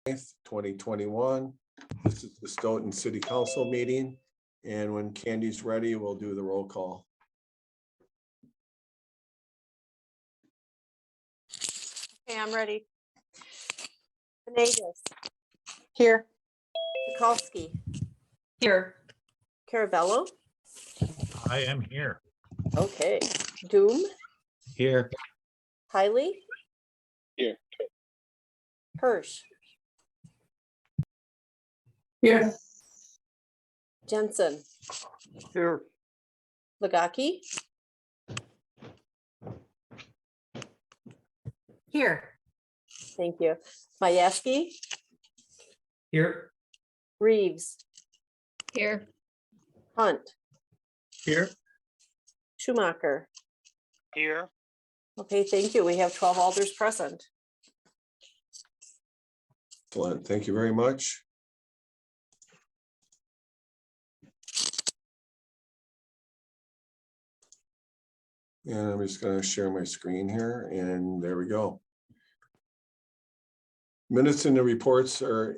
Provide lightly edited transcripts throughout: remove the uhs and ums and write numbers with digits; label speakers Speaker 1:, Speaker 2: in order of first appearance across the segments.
Speaker 1: 2021. This is the Stoughton City Council meeting. And when Candy's ready, we'll do the roll call.
Speaker 2: Okay, I'm ready. Venegas. Here. Bukowski.
Speaker 3: Here.
Speaker 2: Carabello.
Speaker 4: I am here.
Speaker 2: Okay. Doom.
Speaker 4: Here.
Speaker 2: Hiley.
Speaker 5: Here.
Speaker 2: Hirsch.
Speaker 3: Here.
Speaker 2: Jensen.
Speaker 5: Here.
Speaker 2: Lagaki.
Speaker 3: Here.
Speaker 2: Thank you. Mayeski.
Speaker 3: Here.
Speaker 2: Reeves.
Speaker 3: Here.
Speaker 2: Hunt.
Speaker 4: Here.
Speaker 2: Schumacher.
Speaker 5: Here.
Speaker 2: Okay, thank you. We have 12 alders present.
Speaker 1: Excellent. Thank you very much. And I'm just going to share my screen here, and there we go. Minutes and the reports are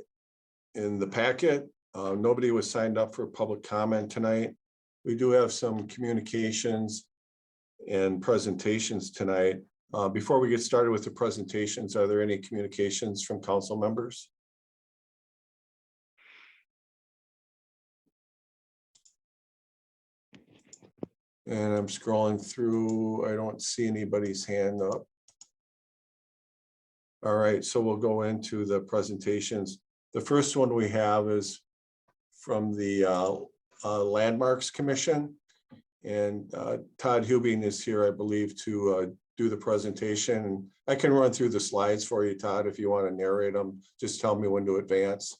Speaker 1: in the packet. Nobody was signed up for public comment tonight. We do have some communications and presentations tonight. Before we get started with the presentations, are there any communications from council members? And I'm scrolling through, I don't see anybody's hand up. All right, so we'll go into the presentations. The first one we have is from the Landmarks Commission. And Todd Hubing is here, I believe, to do the presentation. I can run through the slides for you, Todd, if you want to narrate them. Just tell me when to advance.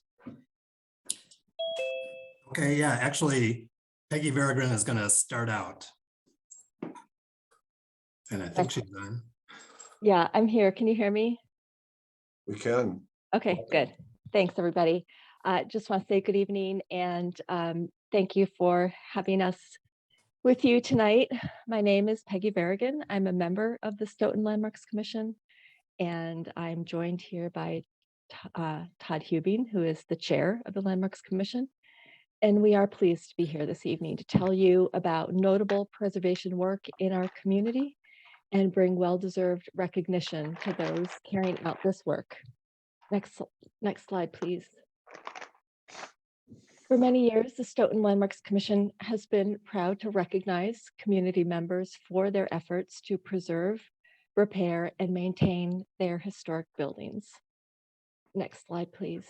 Speaker 6: Okay, yeah, actually, Peggy Vergren is going to start out. And I think she's on.
Speaker 7: Yeah, I'm here. Can you hear me?
Speaker 1: We can.
Speaker 7: Okay, good. Thanks, everybody. Just want to say good evening and thank you for having us with you tonight. My name is Peggy Verrigan. I'm a member of the Stoughton Landmarks Commission, and I'm joined here by Todd Hubing, who is the chair of the Landmarks Commission. And we are pleased to be here this evening to tell you about notable preservation work in our community and bring well-deserved recognition to those carrying out this work. Next slide, please. For many years, the Stoughton Landmarks Commission has been proud to recognize community members for their efforts to preserve, repair, and maintain their historic buildings. Next slide, please.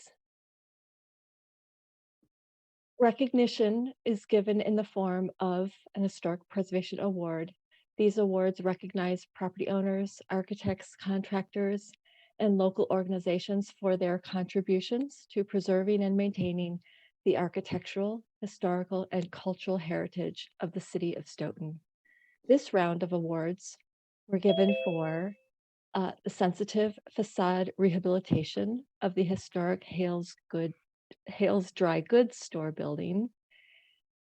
Speaker 7: Recognition is given in the form of an Historic Preservation Award. These awards recognize property owners, architects, contractors, and local organizations for their contributions to preserving and maintaining the architectural, historical, and cultural heritage of the city of Stoughton. This round of awards were given for the sensitive facade rehabilitation of the historic Hales Dry Goods store building.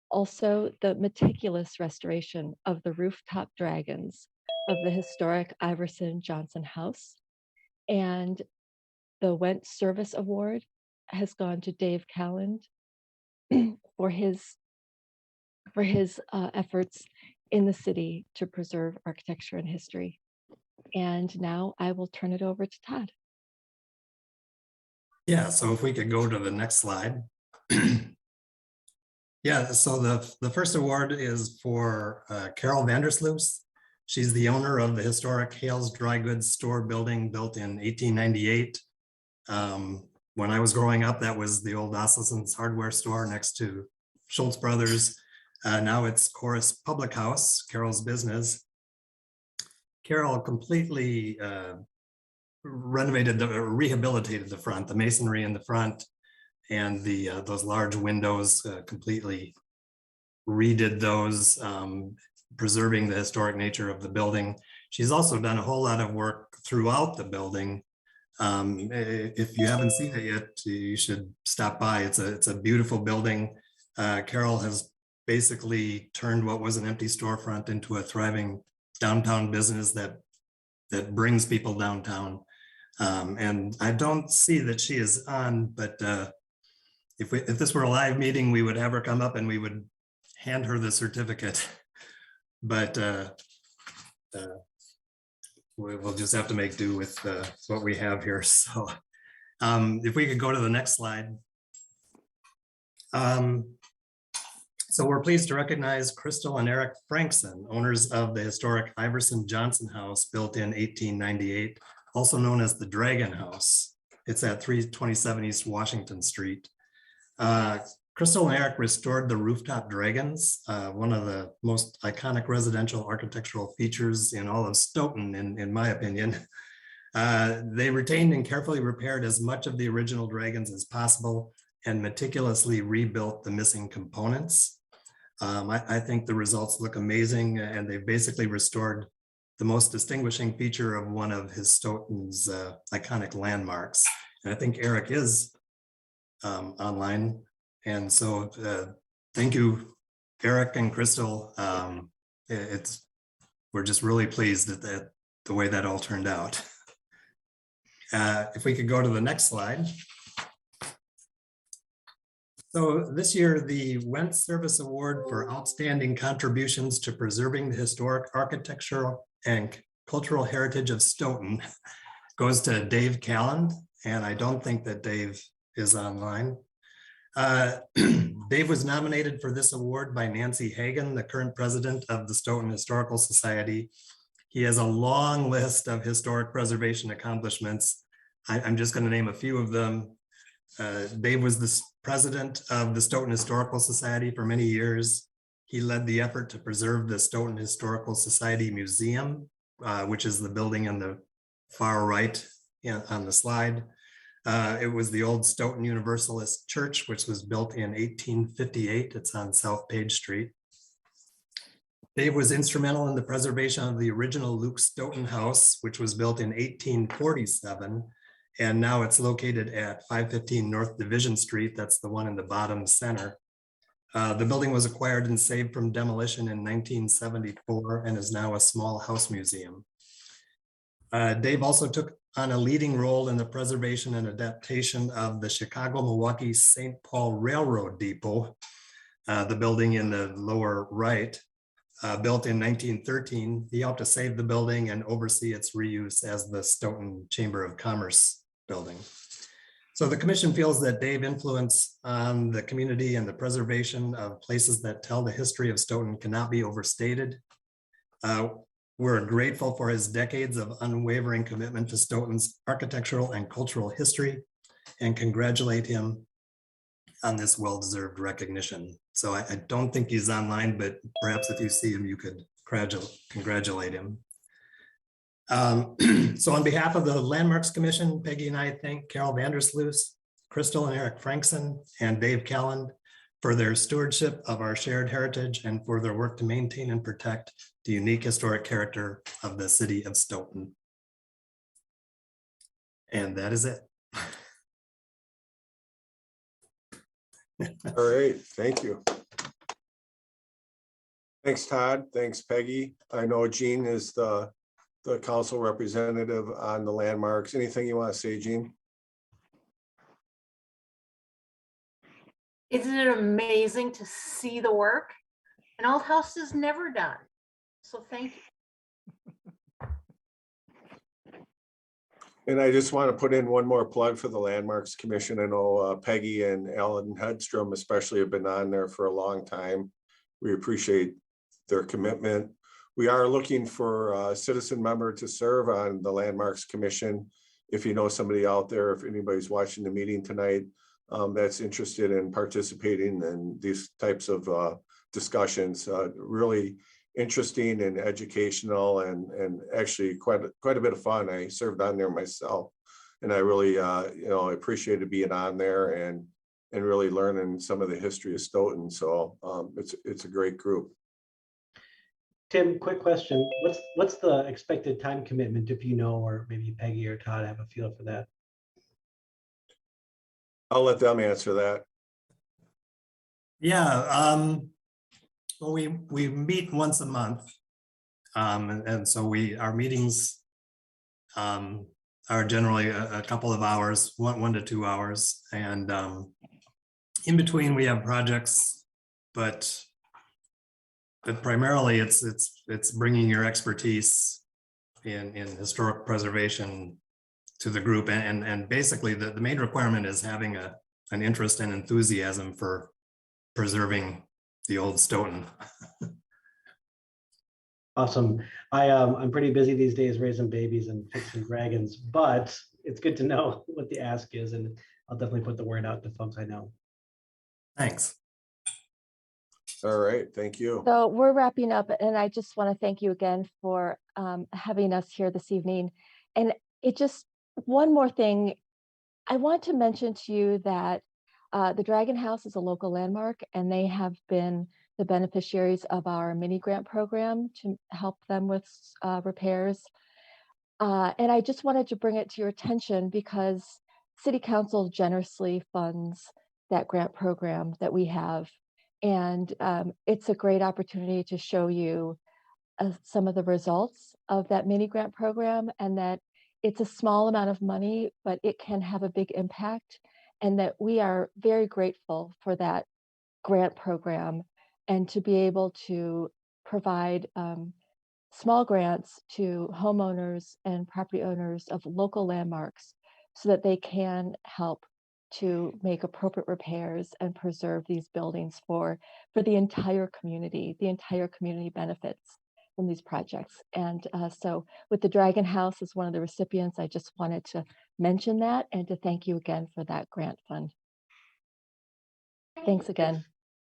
Speaker 7: Also, the meticulous restoration of the rooftop dragons of the historic Iverson Johnson House. And the Went Service Award has gone to Dave Calland for his efforts in the city to preserve architecture and history. And now I will turn it over to Todd.
Speaker 6: Yeah, so if we could go to the next slide. Yeah, so the first award is for Carol Vandersloos. She's the owner of the historic Hales Dry Goods store building built in 1898. When I was growing up, that was the old Oslison's hardware store next to Schultz Brothers. Now it's Chorus Public House, Carol's business. Carol completely rehabilitated the front, the masonry in the front, and those large windows, completely redid those, preserving the historic nature of the building. She's also done a whole lot of work throughout the building. If you haven't seen it yet, you should stop by. It's a beautiful building. Carol has basically turned what was an empty storefront into a thriving downtown business that brings people downtown. And I don't see that she is on, but if this were a live meeting, we would have her come up and we would hand her the certificate. But we'll just have to make do with what we have here. So if we could go to the next slide. So we're pleased to recognize Crystal and Eric Frankson, owners of the historic Iverson Johnson House built in 1898, also known as the Dragon House. It's at 327 East Washington Street. Crystal and Eric restored the rooftop dragons, one of the most iconic residential architectural features in all of Stoughton, in my opinion. They retained and carefully repaired as much of the original dragons as possible and meticulously rebuilt the missing components. I think the results look amazing, and they've basically restored the most distinguishing feature of one of his Stoughton's iconic landmarks. And I think Eric is online. And so thank you, Eric and Crystal. We're just really pleased at the way that all turned out. If we could go to the next slide. So this year, the Wentz Service Award for Outstanding Contributions to Preserving the Historic Architectural and Cultural Heritage of Stoughton goes to Dave Calland, and I don't think that Dave is online. Dave was nominated for this award by Nancy Hagan, the current president of the Stoughton Historical Society. He has a long list of historic preservation accomplishments. I'm just going to name a few of them. Dave was the president of the Stoughton Historical Society for many years. He led the effort to preserve the Stoughton Historical Society Museum, which is the building on the far right on the slide. It was the old Stoughton Universalist Church, which was built in 1858. It's on South Page Street. Dave was instrumental in the preservation of the original Luke Stoughton House, which was built in 1847. And now it's located at 515 North Division Street. That's the one in the bottom center. The building was acquired and saved from demolition in 1974 and is now a small house museum. Dave also took on a leading role in the preservation and adaptation of the Chicago-Milwaukee St. Paul Railroad Depot, the building in the lower right, built in 1913. He helped to save the building and oversee its reuse as the Stoughton Chamber of Commerce building. So the commission feels that Dave's influence on the community and the preservation of places that tell the history of Stoughton cannot be overstated. We're grateful for his decades of unwavering commitment to Stoughton's architectural and cultural history and congratulate him on this well-deserved recognition. So I don't think he's online, but perhaps if you see him, you could congratulate him. So on behalf of the Landmarks Commission, Peggy and I thank Carol Vandersloos, Crystal and Eric Frankson, and Dave Calland for their stewardship of our shared heritage and for their work to maintain and protect the unique historic character of the city of Stoughton. And that is it.
Speaker 1: All right, thank you. Thanks, Todd. Thanks, Peggy. I know Jean is the council representative on the landmarks. Anything you want to say, Jean?
Speaker 3: Isn't it amazing to see the work? An old house is never done. So thank you.
Speaker 1: And I just want to put in one more plug for the Landmarks Commission. I know Peggy and Alan Hedstrom especially have been on there for a long time. We appreciate their commitment. We are looking for a citizen member to serve on the Landmarks Commission. If you know somebody out there, if anybody's watching the meeting tonight that's interested in participating in these types of discussions, really interesting and educational and actually quite a bit of fun. I served on there myself, and I really I appreciated being on there and really learning some of the history of Stoughton. So it's a great group.
Speaker 8: Tim, quick question. What's the expected time commitment, if you know, or maybe Peggy or Todd have a feel for that?
Speaker 1: I'll let them answer that.
Speaker 6: Yeah, well, we meet once a month. And so our meetings are generally a couple of hours, 1 to 2 hours. And in between we have projects, but primarily it's bringing your expertise in historic preservation to the group. And basically the main requirement is having an interest and enthusiasm for preserving the old Stoughton.
Speaker 8: Awesome. I'm pretty busy these days raising babies and fixing dragons, but it's good to know what the ask is, and I'll definitely put the word out to folks I know.
Speaker 6: Thanks.
Speaker 1: All right, thank you.
Speaker 7: So we're wrapping up, and I just want to thank you again for having us here this evening. And one more thing, I want to mention to you that the Dragon House is a local landmark, and they have been the beneficiaries of our mini grant program to help them with repairs. And I just wanted to bring it to your attention because City Council generously funds that grant program that we have. And it's a great opportunity to show you some of the results of that mini grant program, and that it's a small amount of money, but it can have a big impact, and that we are very grateful for that grant program and to be able to provide small grants to homeowners and property owners of local landmarks so that they can help to make appropriate repairs and preserve these buildings for the entire community. The entire community benefits from these projects. And so with the Dragon House as one of the recipients, I just wanted to mention that and to thank you again for that grant fund. Thanks again.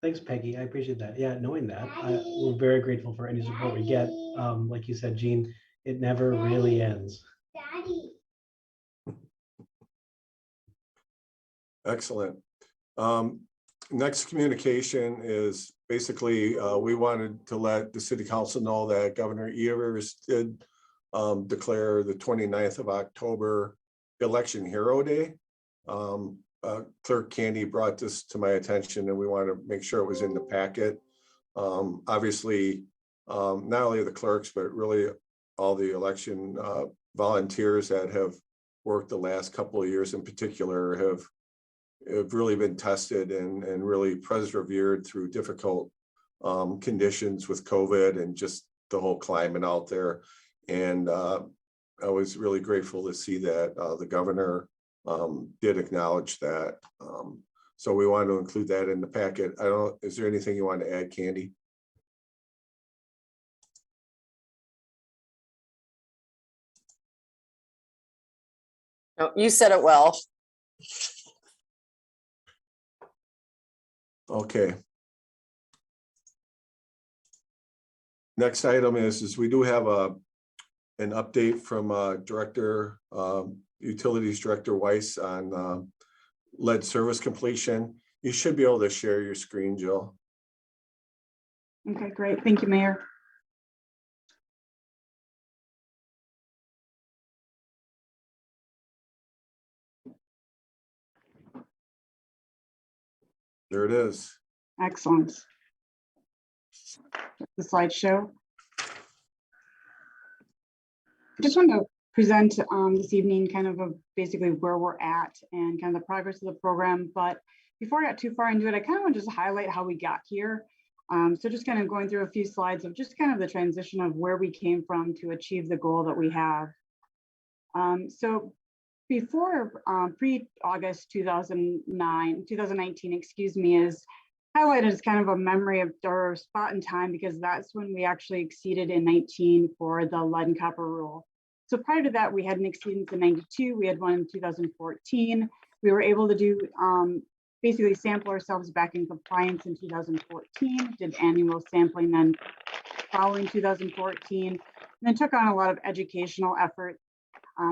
Speaker 8: Thanks, Peggy. I appreciate that. Yeah, knowing that, we're very grateful for any support we get. Like you said, Jean, it never really ends.
Speaker 1: Excellent. Next communication is basically, we wanted to let the city council know that Governor Evers did declare the 29th of October Election Hero Day. Clerk Candy brought this to my attention, and we want to make sure it was in the packet. Obviously, not only the clerks, but really all the election volunteers that have worked the last couple of years in particular have really been tested and really persevered through difficult conditions with COVID and just the whole climate out there. And I was really grateful to see that the governor did acknowledge that. So we wanted to include that in the packet. Is there anything you want to add, Candy?
Speaker 2: No, you said it well.
Speaker 1: Okay. Next item is we do have an update from Utilities Director Weiss on lead service completion. You should be able to share your screen, Jill.
Speaker 9: Okay, great. Thank you, Mayor.
Speaker 1: There it is.
Speaker 9: Excellent. The slideshow. I just wanted to present this evening kind of basically where we're at and kind of the progress of the program. But before I got too far into it, I kind of want to just highlight how we got here. So just kind of going through a few slides of just kind of the transition of where we came from to achieve the goal that we have. So before pre-August 2019, excuse me, is highlighted as kind of a memory of our spot in time, because that's when we actually exceeded in 19 for the lead and copper rule. So prior to that, we had an exceedance in 92. We had one in 2014. We were able to do basically sample ourselves back in compliance in 2014, did annual sampling then following 2014, and then took on a lot of educational effort,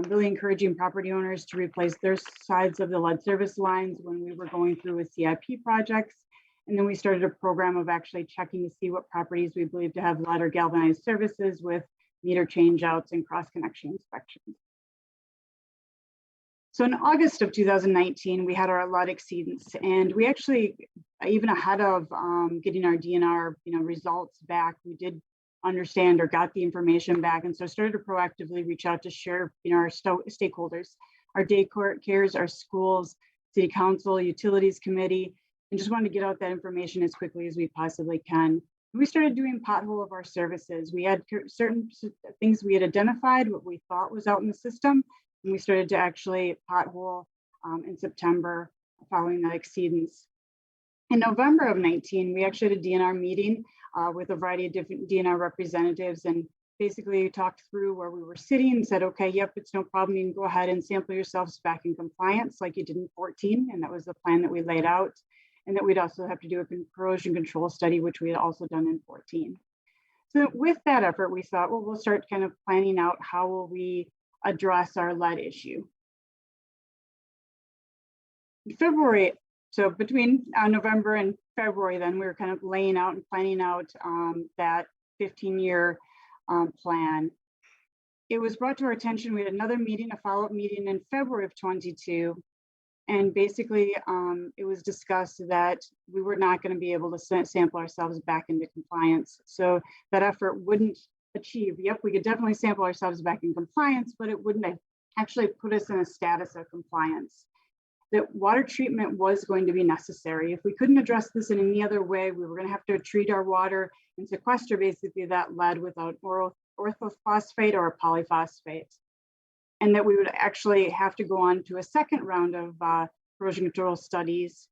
Speaker 9: really encouraging property owners to replace their sides of the lead service lines when we were going through with CIP projects. And then we started a program of actually checking to see what properties we believe to have lead or galvanized services with meter changeouts and cross-connection inspections. So in August of 2019, we had our lead exceedance, and we actually, even ahead of getting our DNR results back, we did understand or got the information back. And so started to proactively reach out to share, our stakeholders, our daycares, our schools, city council, utilities committee, and just wanted to get out that information as quickly as we possibly can. We started doing pothole of our services. We had certain things we had identified, what we thought was out in the system, and we started to actually pothole in September following that exceedance. In November of 19, we actually had a DNR meeting with a variety of different DNR representatives, and basically talked through where we were sitting and said, okay, yep, it's no problem. You can go ahead and sample yourselves back in compliance like you did in 14. And that was the plan that we laid out. And that we'd also have to do a corrosion control study, which we had also done in 14. So with that effort, we thought, well, we'll start kind of planning out how will we address our lead issue. In February, so between November and February, then we were kind of laying out and planning out that 15-year plan. It was brought to our attention. We had another meeting, a follow-up meeting in February of 22. And basically, it was discussed that we were not going to be able to sample ourselves back into compliance. So that effort wouldn't achieve. Yep, we could definitely sample ourselves back in compliance, but it wouldn't actually put us in a status of compliance. That water treatment was going to be necessary. If we couldn't address this in any other way, we were going to have to treat our water and sequester basically that lead without orthophosphate or a polyphosphate. And that we would actually have to go on to a second round of corrosion control studies.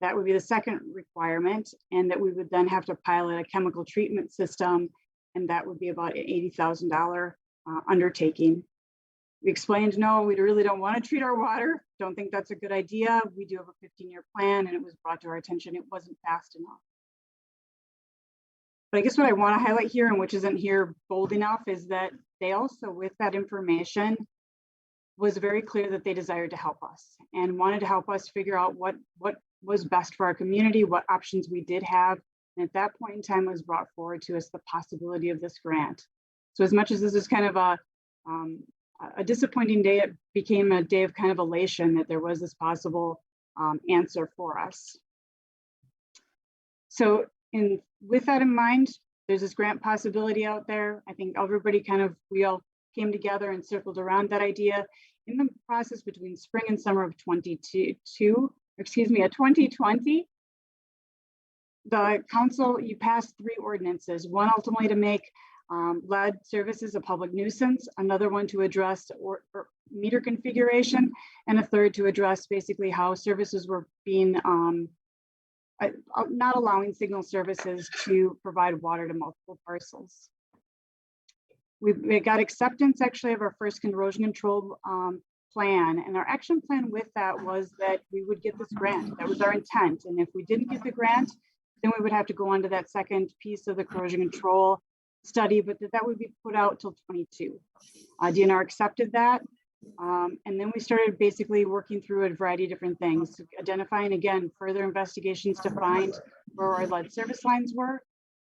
Speaker 9: That would be the second requirement. And that we would then have to pilot a chemical treatment system. And that would be about an $80,000 undertaking. We explained, no, we really don't want to treat our water. Don't think that's a good idea. We do have a 15-year plan, and it was brought to our attention. It wasn't fast enough. But I guess what I want to highlight here, and which isn't here bold enough, is that they also, with that information, was very clear that they desired to help us and wanted to help us figure out what was best for our community, what options we did have. And at that point in time, it was brought forward to us the possibility of this grant. So as much as this is kind of a disappointing day, it became a day of kind of elation that there was this possible answer for us. So with that in mind, there's this grant possibility out there. I think everybody we all came together and circled around that idea. In the process between spring and summer of 2020, the council, you passed 3 ordinances, one ultimately to make lead services a public nuisance, another one to address or meter configuration, and a third to address basically how services were being not allowing signal services to provide water to multiple parcels. We got acceptance actually of our first corrosion control plan, and our action plan with that was that we would get this grant. That was our intent, and if we didn't get the grant, then we would have to go on to that second piece of the corrosion control study, but that would be put out till 22. DNR accepted that, and then we started basically working through a variety of different things, identifying again further investigations to find where our lead service lines were.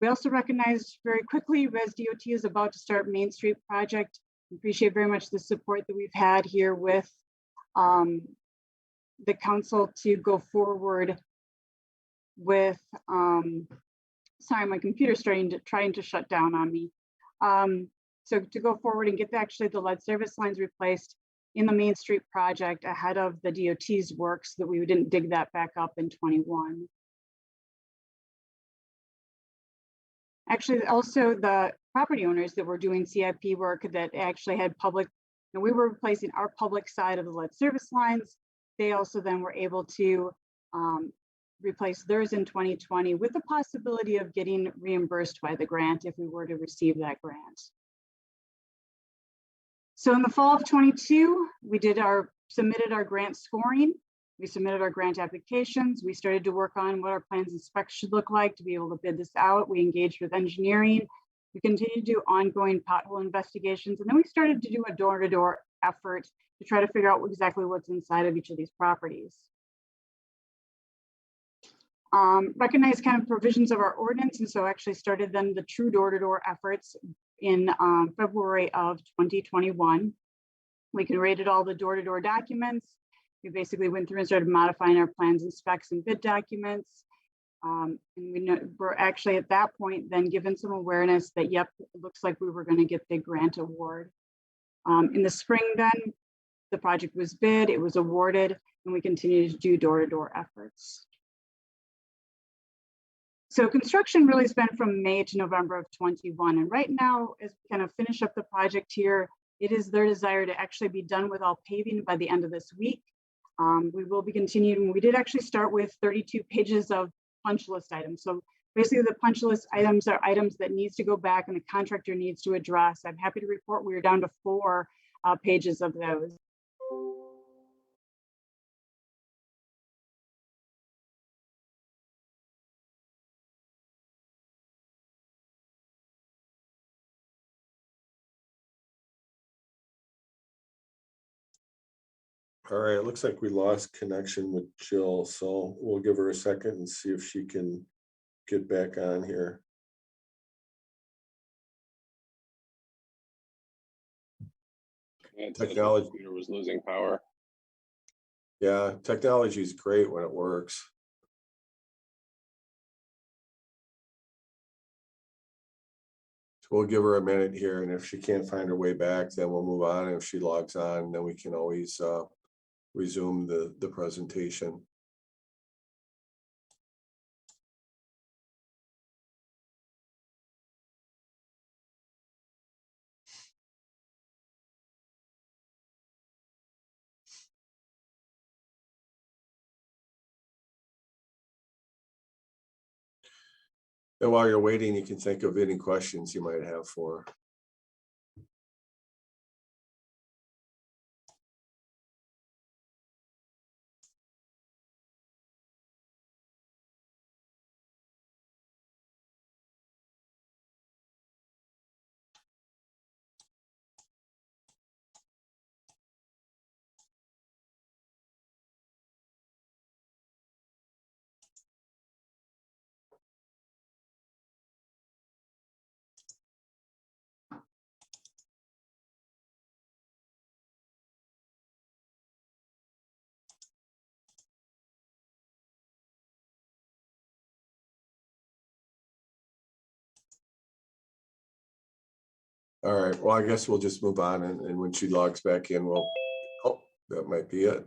Speaker 9: We also recognized very quickly Res DOT is about to start Main Street project. Appreciate very much the support that we've had here with the council to go forward with, sorry, my computer's trying to shut down on me. So to go forward and get actually the lead service lines replaced in the Main Street project ahead of the DOT's work so that we didn't dig that back up in 21. Actually, also the property owners that were doing CIP work that actually had public, and we were replacing our public side of the lead service lines. They also then were able to replace theirs in 2020 with the possibility of getting reimbursed by the grant if we were to receive that grant. So in the fall of 22, we submitted our grant scoring. We submitted our grant applications. We started to work on what our plans and specs should look like to be able to bid this out. We engaged with engineering. We continued to do ongoing pothole investigations. And then we started to do a door-to-door effort to try to figure out exactly what's inside of each of these properties. Recognize kind of provisions of our ordinance. And so actually started then the true door-to-door efforts in February of 2021. We created all the door-to-door documents. We basically went through and started modifying our plans and specs and bid documents. And we know we're actually at that point then given some awareness that, yep, it looks like we were going to get the grant award. In the spring then, the project was bid, it was awarded, and we continue to do door-to-door efforts. So construction really has been from May to November of 21. And right now, as we kind of finish up the project here, it is their desire to actually be done with all paving by the end of this week. We will be continuing. We did actually start with 32 pages of punch list items. So basically the punch list items are items that needs to go back and the contractor needs to address. I'm happy to report we are down to 4 pages of those.
Speaker 1: All right, it looks like we lost connection with Jill, so we'll give her a second and see if she can get back on here.
Speaker 5: It said the
Speaker 1: Technology.
Speaker 5: computer was losing power.
Speaker 1: Yeah, technology is great when it works. So we'll give her a minute here, and if she can't find her way back, then we'll move on. If she logs on, then we can always resume the presentation. And while you're waiting, you can think of any questions you might have for her. All right, well, I guess we'll just move on, and when she logs back in, we'll, oh, that might be it.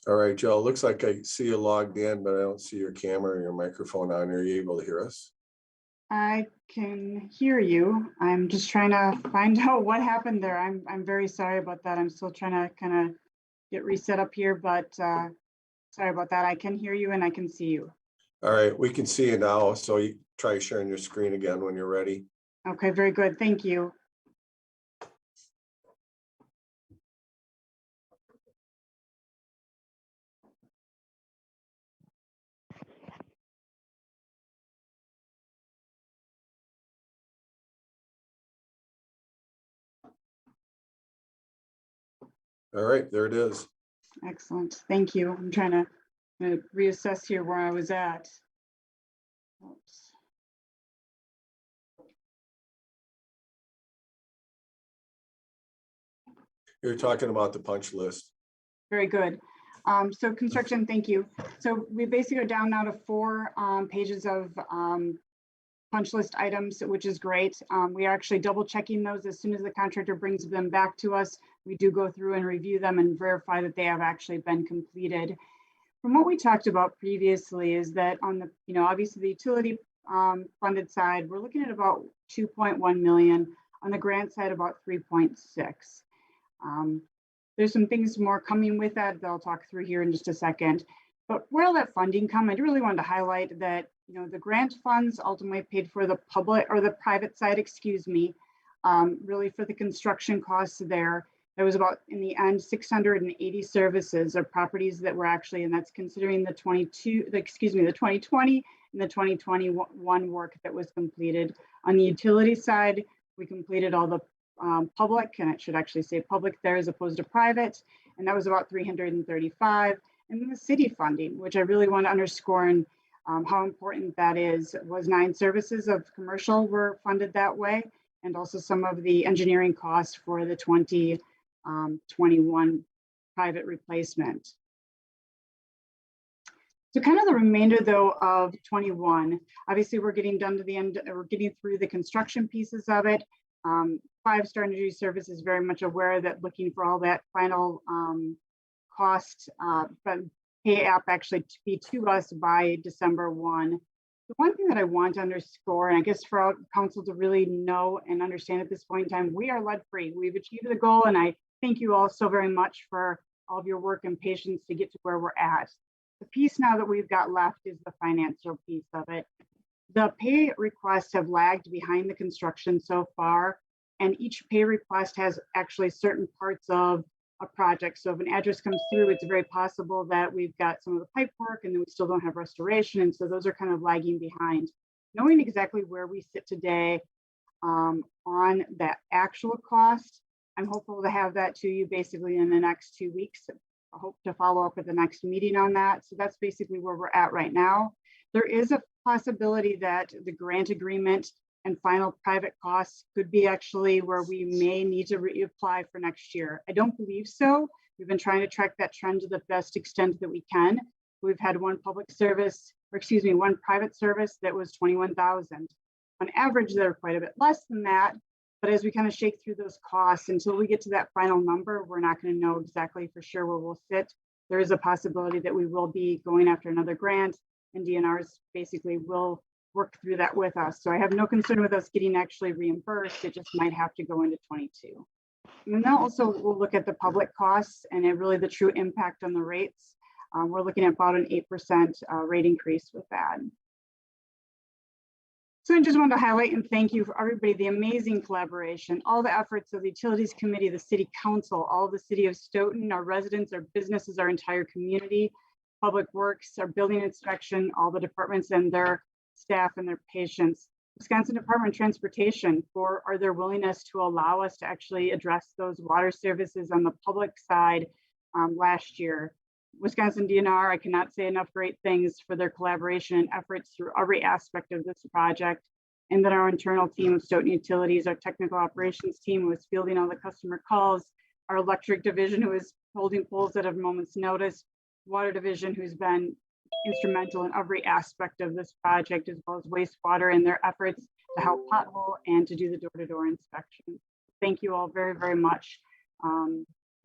Speaker 1: All right, Joe, looks like I see you logged in, but I don't see your camera or your microphone on. Are you able to hear us?
Speaker 9: I can hear you. I'm just trying to find out what happened there. I'm very sorry about that. I'm still trying to kind of get reset up here, but sorry about that. I can hear you and I can see you.
Speaker 1: All right, we can see you now, so you try sharing your screen again when you're ready.
Speaker 9: Okay, very good. Thank you.
Speaker 1: All right, there it is.
Speaker 9: Excellent. Thank you. I'm trying to reassess here where I was at. Oops.
Speaker 1: You're talking about the punch list.
Speaker 9: Very good. So construction, thank you. So we basically are down now to 4 pages of punch list items, which is great. We are actually double checking those as soon as the contractor brings them back to us. We do go through and review them and verify that they have actually been completed. From what we talked about previously is that on the, obviously the utility funded side, we're looking at about 2.1 million. On the grant side, about 3.6. There's some things more coming with that I'll talk through here in just a second. But where will that funding come? I really wanted to highlight that, the grant funds ultimately paid for the public or the private side, really for the construction costs there. There was about, in the end, 680 services or properties that were actually, and that's considering the 2020 and the 2021 work that was completed. On the utility side, we completed all the public, and it should actually say public there as opposed to private, and that was about 335. And then the city funding, which I really want to underscore and how important that is. Was 9 services of commercial were funded that way, and also some of the engineering costs for the 2021 private replacement. So kind of the remainder though of 21, obviously we're getting done to the end, we're getting through the construction pieces of it. 5-Star Energy Service is very much aware that looking for all that final cost, but pay app actually to be to us by December 1. The one thing that I want to underscore, and I guess for our council to really know and understand at this point in time, we are lead free. We've achieved the goal, and I thank you all so very much for all of your work and patience to get to where we're at. The piece now that we've got left is the financial piece of it. The pay requests have lagged behind the construction so far, and each pay request has actually certain parts of a project. So if an address comes through, it's very possible that we've got some of the pipe work and then we still don't have restoration. And so those are kind of lagging behind. Knowing exactly where we sit today on that actual cost, I'm hopeful to have that to you basically in the next 2 weeks. I hope to follow up at the next meeting on that. So that's basically where we're at right now. There is a possibility that the grant agreement and final private costs could be actually where we may need to reapply for next year. I don't believe so. We've been trying to track that trend to the best extent that we can. We've had one private service that was 21,000. On average, they're quite a bit less than that. But as we kind of shake through those costs, until we get to that final number, we're not going to know exactly for sure where we'll sit. There is a possibility that we will be going after another grant, and DNRs basically will work through that with us. So I have no concern with us getting actually reimbursed. It just might have to go into 22. And then also we'll look at the public costs and really the true impact on the rates. We're looking at about an 8% rate increase with that. So I just wanted to highlight and thank you for everybody, the amazing collaboration, all the efforts of the Utilities Committee, the City Council, all the City of Stoughton, our residents, our businesses, our entire community, Public Works, our building inspection, all the departments and their staff and their patients. Wisconsin Department of Transportation for their willingness to allow us to actually address those water services on the public side last year. Wisconsin DNR, I cannot say enough great things for their collaboration and efforts through every aspect of this project. And then our internal team of Stoughton Utilities, our technical operations team who is fielding all the customer calls, our electric division who is holding polls at a moment's notice, water division who's been instrumental in every aspect of this project, as well as wastewater and their efforts to help pothole and to do the door-to-door inspection. Thank you all very, very much.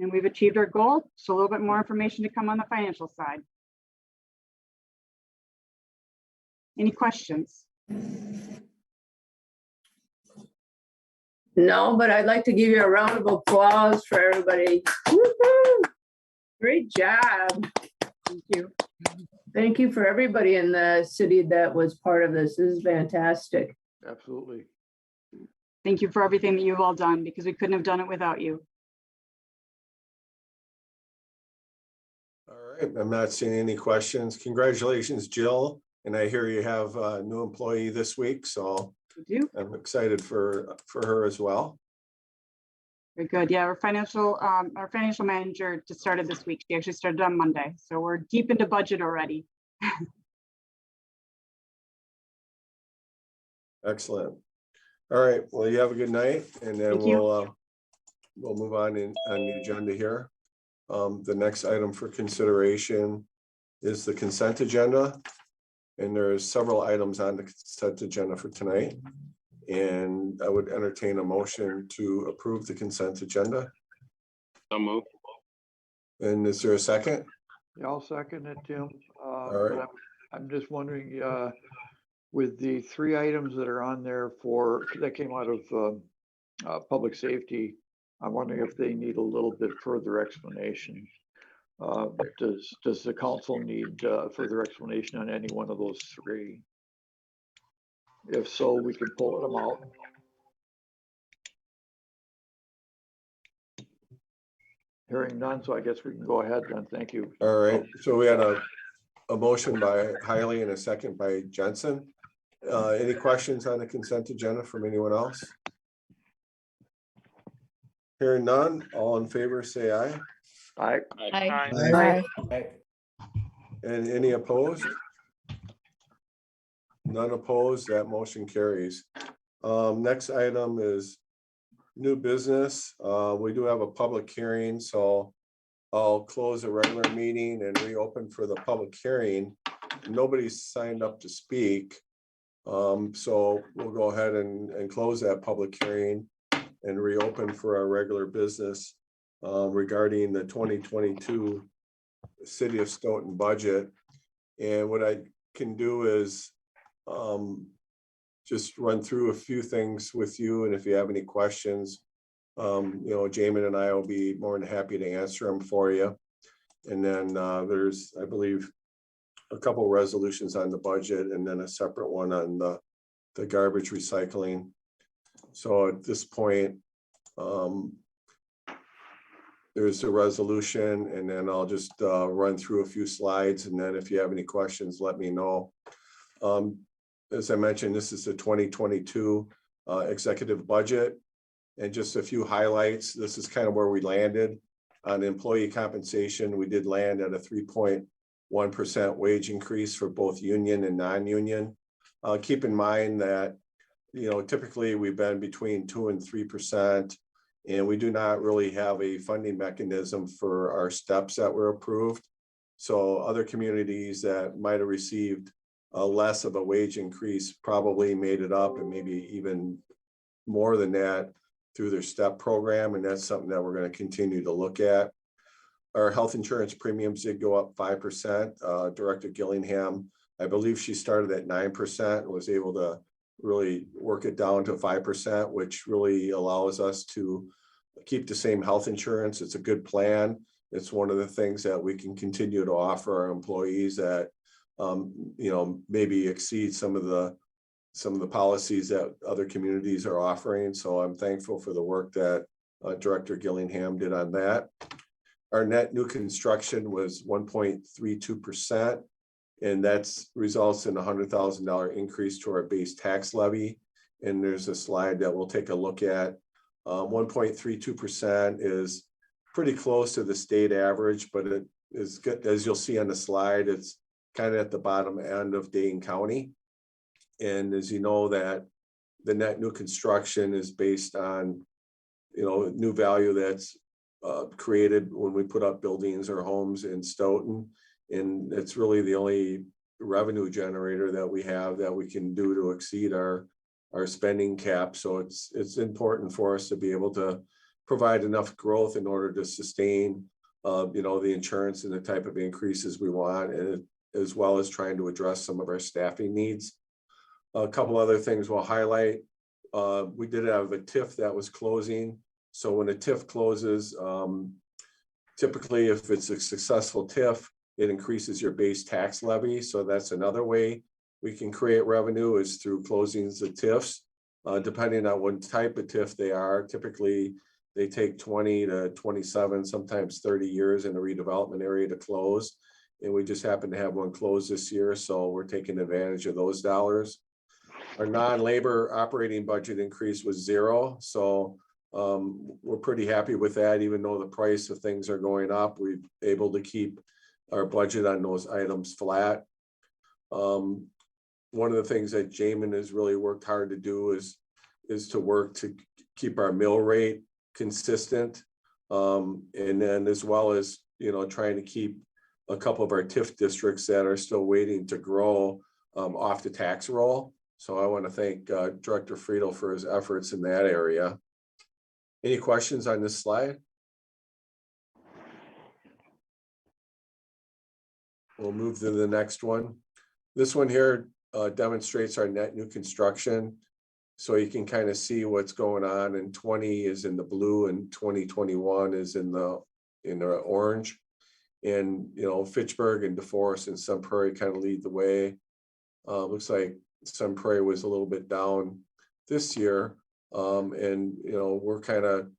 Speaker 9: And we've achieved our goal. So a little bit more information to come on the financial side. Any questions?
Speaker 10: No, but I'd like to give you a round of applause for everybody. Woo-hoo! Great job.
Speaker 9: Thank you.
Speaker 10: Thank you for everybody in the city that was part of this. This is fantastic.
Speaker 11: Absolutely.
Speaker 9: Thank you for everything that you've all done, because we couldn't have done it without you.
Speaker 1: All right, I'm not seeing any questions. Congratulations, Jill. And I hear you have a new employee this week, so I'm excited for her as well.
Speaker 9: Very good. Yeah, our financial manager just started this week. She actually started on Monday. So we're deep into budget already.
Speaker 1: Excellent. All right, well, you have a good night, and then we'll move on the agenda here. The next item for consideration is the consent agenda. And there's several items on the consent agenda for tonight. And I would entertain a motion to approve the consent agenda.
Speaker 5: So move.
Speaker 1: And is there a second?
Speaker 11: Yeah, I'll second it, Tim.
Speaker 1: All right.
Speaker 11: But I'm just wondering, with the 3 items that are on there that came out of public safety, I'm wondering if they need a little bit further explanation. Does the council need further explanation on any one of those 3? If so, we can pull them out. Hearing none, so I guess we can go ahead then. Thank you.
Speaker 1: All right, so we had a motion by Hiley and a second by Jensen. Any questions on the consent agenda from anyone else? Hearing none, all in favor, say aye.
Speaker 11: Aye.
Speaker 10: Aye.
Speaker 1: And any opposed? None opposed, that motion carries. Next item is new business. We do have a public hearing, so I'll close the regular meeting and reopen for the public hearing. Nobody's signed up to speak. So we'll go ahead and close that public hearing and reopen for our regular business regarding the 2022 City of Stoughton budget. And what I can do is just run through a few things with you, and if you have any questions, Jamin and I will be more than happy to answer them for you. And then there's, I believe, a couple resolutions on the budget, and then a separate one on the garbage recycling. So at this point, there's a resolution, and then I'll just run through a few slides, and then if you have any questions, let me know. As I mentioned, this is the 2022 executive budget, and just a few highlights. This is kind of where we landed on employee compensation. We did land at a 3.1% wage increase for both union and non-union. Keep in mind that, typically we've been between 2% and 3%, and we do not really have a funding mechanism for our steps that were approved. So other communities that might have received less of a wage increase probably made it up, and maybe even more than that through their step program. And that's something that we're going to continue to look at. Our health insurance premiums did go up 5%. Director Gillingham, I believe she started at 9% and was able to really work it down to 5%, which really allows us to keep the same health insurance. It's a good plan. It's one of the things that we can continue to offer our employees that maybe exceed some of the policies that other communities are offering. So I'm thankful for the work that Director Gillingham did on that. Our net new construction was 1.32%, and that's results in a $100,000 increase to our base tax levy. And there's a slide that we'll take a look at. 1.32% is pretty close to the state average, but it is good, as you'll see on the slide, it's kind of at the bottom end of Dane County. And as you know, that the net new construction is based on, new value that's created when we put up buildings or homes in Stoughton. And it's really the only revenue generator that we have that we can do to exceed our spending cap. So it's important for us to be able to provide enough growth in order to sustain, the insurance and the type of increases we want, and as well as trying to address some of our staffing needs. A couple other things we'll highlight. We did have a TIF that was closing. So when a TIF closes, typically if it's a successful TIF, it increases your base tax levy. So that's another way we can create revenue, is through closings of TIFs. Depending on what type of TIF they are, typically they take 20 to 27, sometimes 30 years in a redevelopment area to close. And we just happen to have one close this year, so we're taking advantage of those dollars. Our non-labor operating budget increase was 0. So we're pretty happy with that. Even though the price of things are going up, we're able to keep our budget on those items flat. One of the things that Jamin has really worked hard to do is to work to keep our mill rate consistent. And then as well as, trying to keep a couple of our TIF districts that are still waiting to grow off the tax roll. So I want to thank Director Friedel for his efforts in that area. Any questions on this slide? We'll move to the next one. This one here demonstrates our net new construction. So you can kind of see what's going on, and 20 is in the blue and 2021 is in the orange. And, Fitchburg and DeForest and Sun Prairie kind of lead the way. Looks like Sun Prairie was a little bit down this year. And, we're kind of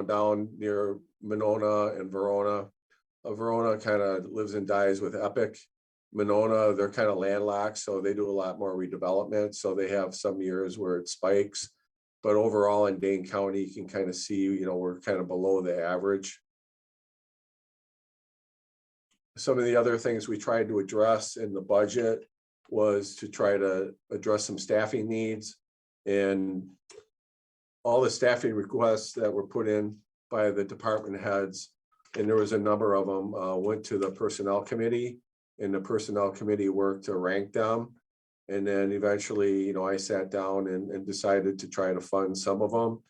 Speaker 1: down near Monona and Verona. Verona kind of lives and dies with Epic. Monona, they're kind of landlocked, so they do a lot more redevelopment. So they have some years where it spikes. But overall in Dane County, you can kind of see, we're kind of below the average. Some of the other things we tried to address in the budget was to try to address some staffing needs. And all the staffing requests that were put in by the department heads, and there was a number of them, went to the personnel committee, and the personnel committee worked to rank them. And then eventually, you know, I sat down and decided to try to fund some of them.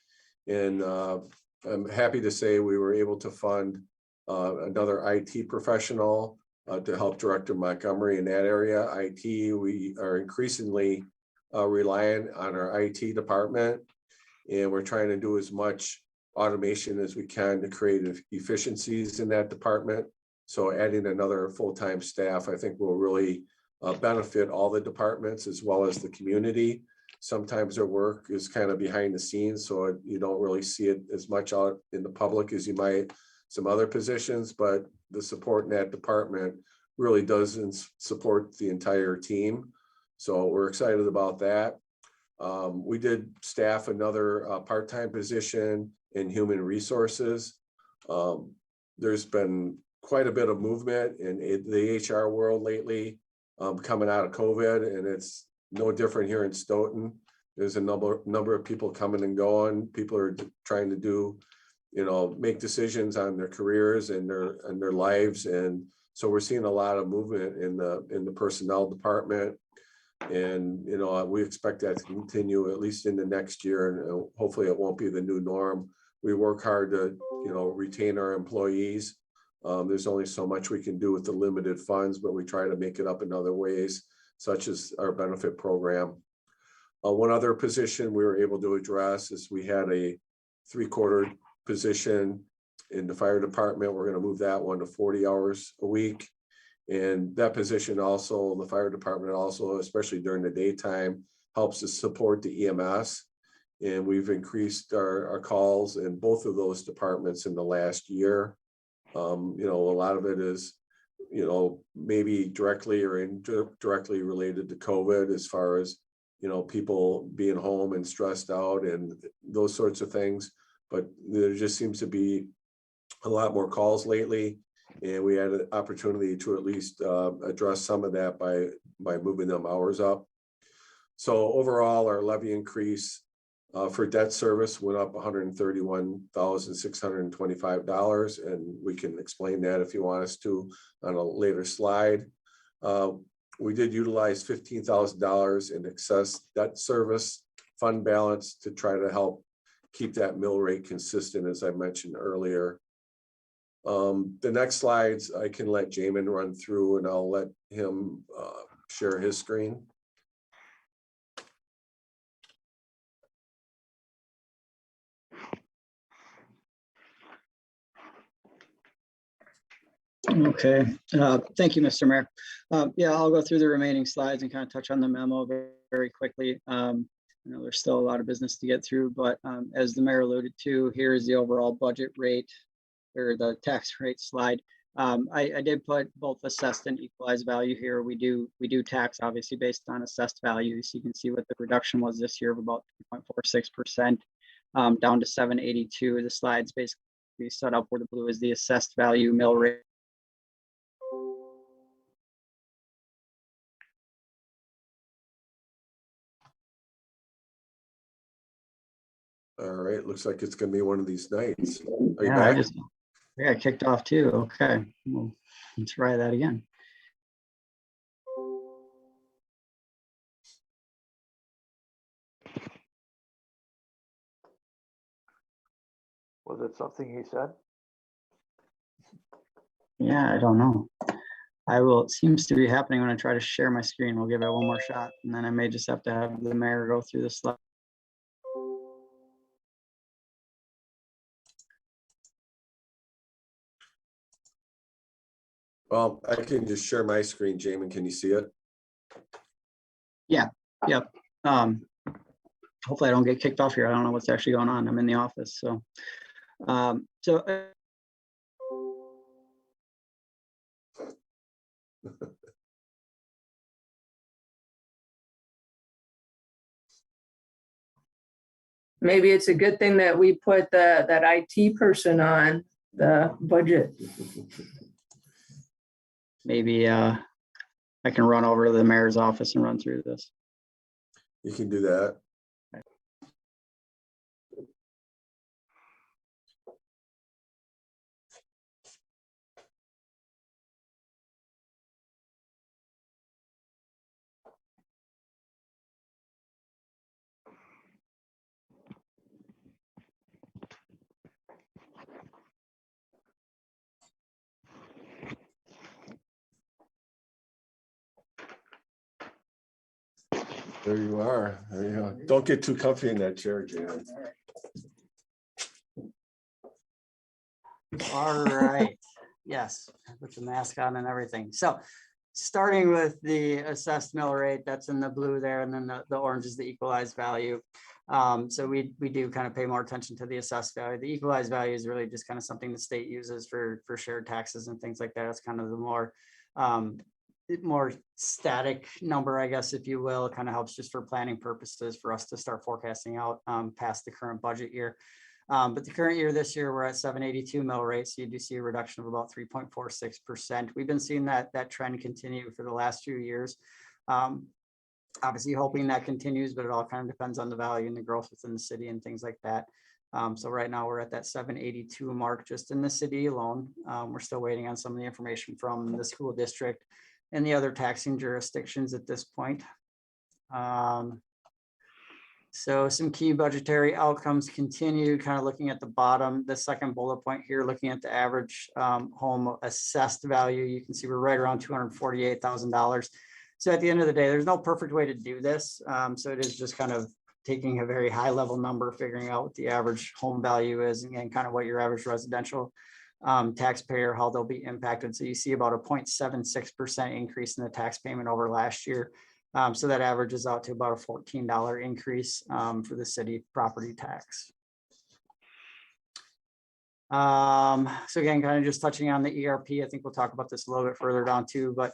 Speaker 1: And I'm happy to say we were able to fund another IT professional to help Director Montgomery in that area. IT, we are increasingly reliant on our IT department, and we're trying to do as much automation as we can to create efficiencies in that department. So adding another full-time staff, I think will really benefit all the departments as well as the community. Sometimes their work is kind of behind the scenes, so you don't really see it as much out in the public as you might some other positions, but the support in that department really does support the entire team. So we're excited about that. We did staff another part-time position in human resources. There's been quite a bit of movement in the HR world lately, coming out of COVID, and it's no different here in Stoughton. There's a number of people coming and going. People are trying to do, you know, make decisions on their careers and their lives, and so we're seeing a lot of movement in the personnel department. And you know, we expect that to continue at least in the next year, and hopefully it won't be the new norm. We work hard to, you know, retain our employees. There's only so much we can do with the limited funds, but we try to make it up in other ways, such as our benefit program. One other position we were able to address is we had a 3/4 position in the fire department. We're going to move that one to 40 hours a week. And that position also, the fire department also, especially during the daytime, helps to support the EMS. And we've increased our calls in both of those departments in the last year. You know, a lot of it is, you know, maybe directly or indirectly related to COVID, as far as, you know, people being home and stressed out and those sorts of things. But there just seems to be a lot more calls lately. And we had an opportunity to at least address some of that by moving them hours up. So overall, our levy increase for debt service went up $131,625, and we can explain that if you want us to on a later slide. We did utilize $15,000 in excess debt service fund balance to try to help keep that mill rate consistent, as I mentioned earlier. The next slides I can let Jamin run through, and I'll let him share his screen.
Speaker 12: Okay, thank you, Mr. Mayor. Yeah, I'll go through the remaining slides and kind of touch on the memo very quickly. I know there's still a lot of business to get through, but as the mayor alluded to, here is the overall budget rate, or the tax rate slide. I did put both assessed and equalized value here. We do tax obviously based on assessed value. So you can see what the reduction was this year of about 3.46%, down to 782. The slides basically set up where the blue is the assessed value mill rate.
Speaker 1: All right, looks like it's gonna be one of these nights. Are you
Speaker 12: Yeah,
Speaker 1: back?
Speaker 12: I got kicked off too. Okay, well, let's try that again.
Speaker 11: Was it something he said?
Speaker 12: Yeah, I don't know. It seems to be happening when I try to share my screen. We'll give it one more shot, and then I may just have to have the mayor go through the slide.
Speaker 1: Well, I can just share my screen. Jamin, can you see it?
Speaker 12: Yeah, yep. Hopefully I don't get kicked off here. I don't know what's actually going on. I'm in the office, so.
Speaker 10: Maybe it's a good thing that we put that IT person on the budget.
Speaker 12: Maybe I can run over to the mayor's office and run through this.
Speaker 1: You can do that. There you are. There you go. Don't get too comfy in that chair, Jan.
Speaker 13: All right, yes, with the mask on and everything. So starting with the assessed mill rate, that's in the blue there, and then the orange is the equalized value. So we do kind of pay more attention to the assessed value. The equalized value is really just kind of something the state uses for shared taxes and things like that. It's kind of the more static number, I guess, if you will. It kind of helps just for planning purposes for us to start forecasting out past the current budget year. But the current year, this year, we're at 782 mill rate. So you do see a reduction of about 3.46%. We've been seeing that trend continue for the last few years. Obviously hoping that continues, but it all kind of depends on the value and the growth within the city and things like that. So right now we're at that 782 mark just in the city alone. We're still waiting on some of the information from the school district and the other taxing jurisdictions at this point. So some key budgetary outcomes continue, kind of looking at the bottom, the second bullet point here, looking at the average home assessed value. You can see we're right around $248,000. So at the end of the day, there's no perfect way to do this. So it is just kind of taking a very high level number, figuring out what the average home value is and kind of what your average residential taxpayer, how they'll be impacted. So you see about a 0.76% increase in the tax payment over last year. So that averages out to about a $14 increase for the city property tax. So again, kind of just touching on the ERP, I think we'll talk about this a little bit further down too, but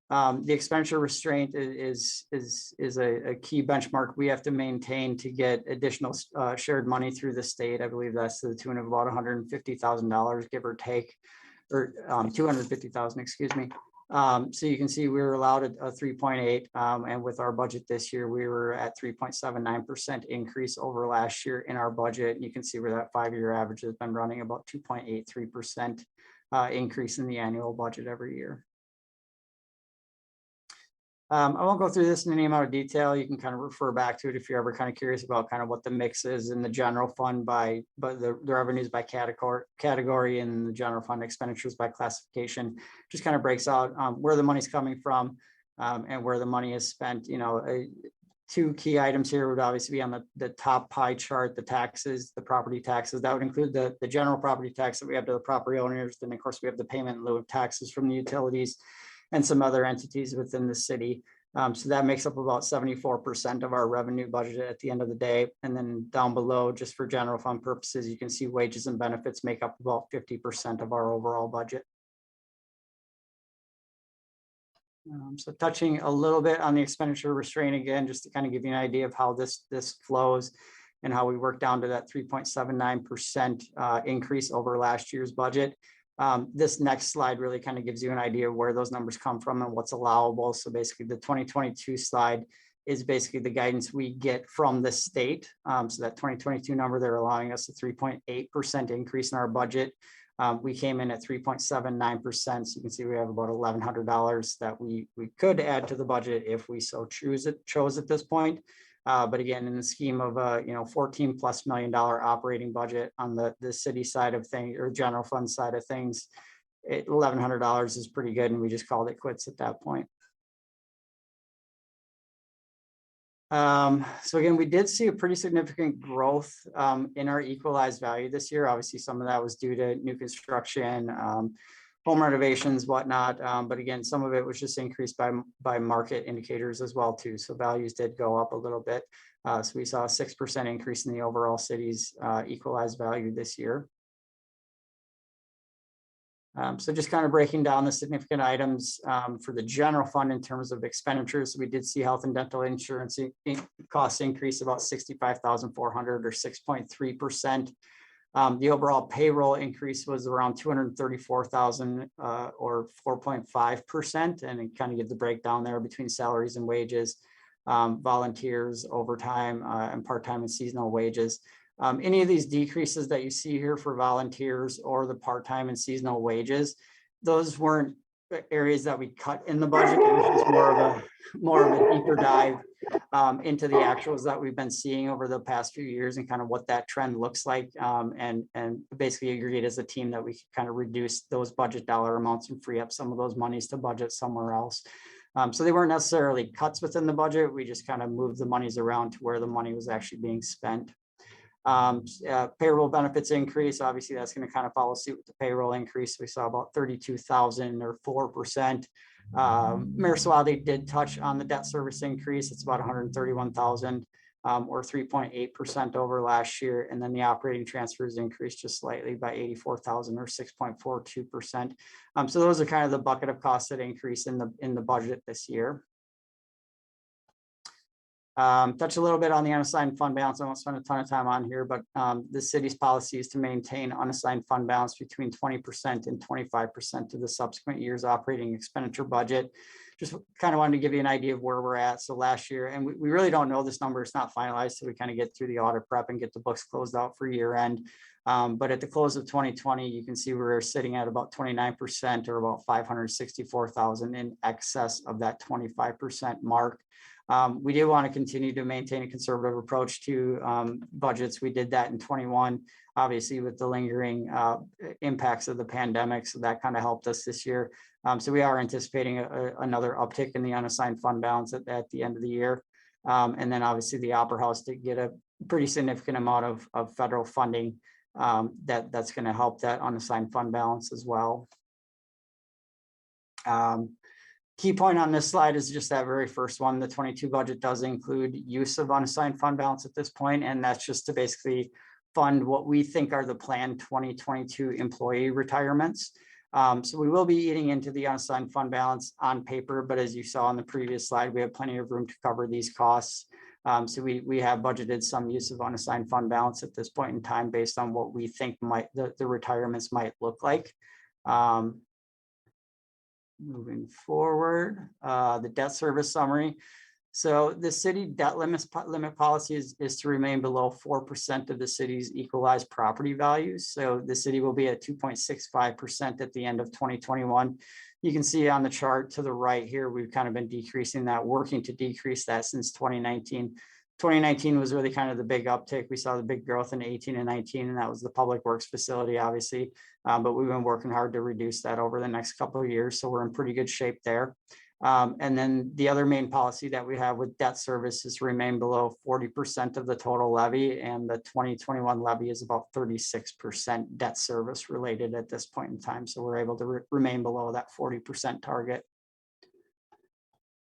Speaker 13: the expenditure restraint is a key benchmark we have to maintain to get additional shared money through the state. I believe that's to the tune of about $150,000, give or take, or 250,000, excuse me. So you can see we were allowed a 3.8, and with our budget this year, we were at 3.79% increase over last year in our budget. You can see where that 5-year average has been running about 2.83% increase in the annual budget every year. I won't go through this in any amount of detail. You can kind of refer back to it if you're ever kind of curious about kind of what the mix is in the general fund but the revenues by category and the general fund expenditures by classification. Just kind of breaks out where the money's coming from and where the money is spent. You know, two key items here would obviously be on the top pie chart, the taxes, the property taxes. That would include the general property tax that we have to the property owners. Then of course we have the payment in lieu of taxes from the utilities and some other entities within the city. So that makes up about 74% of our revenue budget at the end of the day. And then down below, just for general fund purposes, you can see wages and benefits make up about 50% of our overall budget. So touching a little bit on the expenditure restraint again, just to kind of give you an idea of how this flows and how we work down to that 3.79% increase over last year's budget. This next slide really kind of gives you an idea of where those numbers come from and what's allowable. So basically the 2022 slide is basically the guidance we get from the state. So that 2022 number, they're allowing us a 3.8% increase in our budget. We came in at 3.79%. So you can see we have about $1,100 that we could add to the budget if we so chose at this point. But again, in the scheme of a $14+ million operating budget on the city side of things or general fund side of things, $1,100 is pretty good, and we just called it quits at that point. So again, we did see a pretty significant growth in our equalized value this year. Obviously, some of that was due to new construction, home renovations, whatnot. But again, some of it was just increased by market indicators as well too. So values did go up a little bit. So we saw a 6% increase in the overall city's equalized value this year. So just kind of breaking down the significant items for the general fund in terms of expenditures, we did see health and dental insurance costs increase about $65,400 or 6.3%. The overall payroll increase was around 234,000 or 4.5%. And it kind of gives the breakdown there between salaries and wages, volunteers, overtime, and part-time and seasonal wages. Any of these decreases that you see here for volunteers or the part-time and seasonal wages, those weren't areas that we cut in the budget. It was just more of a deeper dive into the actuals that we've been seeing over the past few years and kind of what that trend looks like. And basically agreed as a team that we could kind of reduce those budget dollar amounts and free up some of those monies to budget somewhere else. So they weren't necessarily cuts within the budget. We just kind of moved the monies around to where the money was actually being spent. Payroll benefits increase, obviously that's going to kind of follow suit with the payroll increase. We saw about 32,000 or 4%. Mayor Swally did touch on the debt service increase. It's about 131,000 or 3.8% over last year. And then the operating transfers increased just slightly by 84,000 or 6.42%. So those are kind of the bucket of costs that increase in the budget this year. Touch a little bit on the unassigned fund balance. I won't spend a ton of time on here, but the city's policy is to maintain unassigned fund balance between 20% and 25% of the subsequent year's operating expenditure budget. Just kind of wanted to give you an idea of where we're at. So last year, and we really don't know this number, it's not finalized, so we kind of get through the audit prep and get the books closed out for year end. But at the close of 2020, you can see we're sitting at about 29% or about 564,000 in excess of that 25% mark. We do want to continue to maintain a conservative approach to budgets. We did that in 21, obviously with the lingering impacts of the pandemic. So that kind of helped us this year. So we are anticipating another uptick in the unassigned fund balance at the end of the year. And then obviously the Opera House to get a pretty significant amount of federal funding that's going to help that unassigned fund balance as well. Key point on this slide is just that very first one. The 22 budget does include use of unassigned fund balance at this point, and that's just to basically fund what we think are the planned 2022 employee retirements. So we will be eating into the unassigned fund balance on paper, but as you saw on the previous slide, we have plenty of room to cover these costs. So we have budgeted some use of unassigned fund balance at this point in time based on what we think the retirements might look like. Moving forward, the debt service summary. So the city debt limit policy is to remain below 4% of the city's equalized property values. So the city will be at 2.65% at the end of 2021. You can see on the chart to the right here, we've kind of been decreasing that, working to decrease that since 2019. 2019 was really kind of the big uptick. We saw the big growth in 18 and 19, and that was the public works facility, obviously. But we've been working hard to reduce that over the next couple of years. So we're in pretty good shape there. And then the other main policy that we have with debt service is to remain below 40% of the total levy. And the 2021 levy is about 36% debt service related at this point in time. So we're able to remain below that 40% target.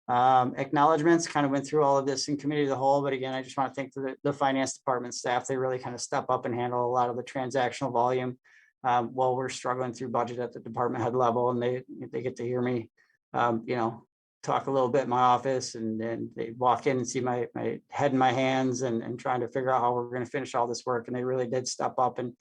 Speaker 13: Acknowledgements, kind of went through all of this in committee of the whole, but again, I just want to thank the finance department staff. They really kind of step up and handle a lot of the transactional volume while we're struggling through budget at the department head level, and they get to hear me talk a little bit in my office, and then they walk in and see my head in my hands and trying to figure out how we're going to finish all this work. And they really did step up and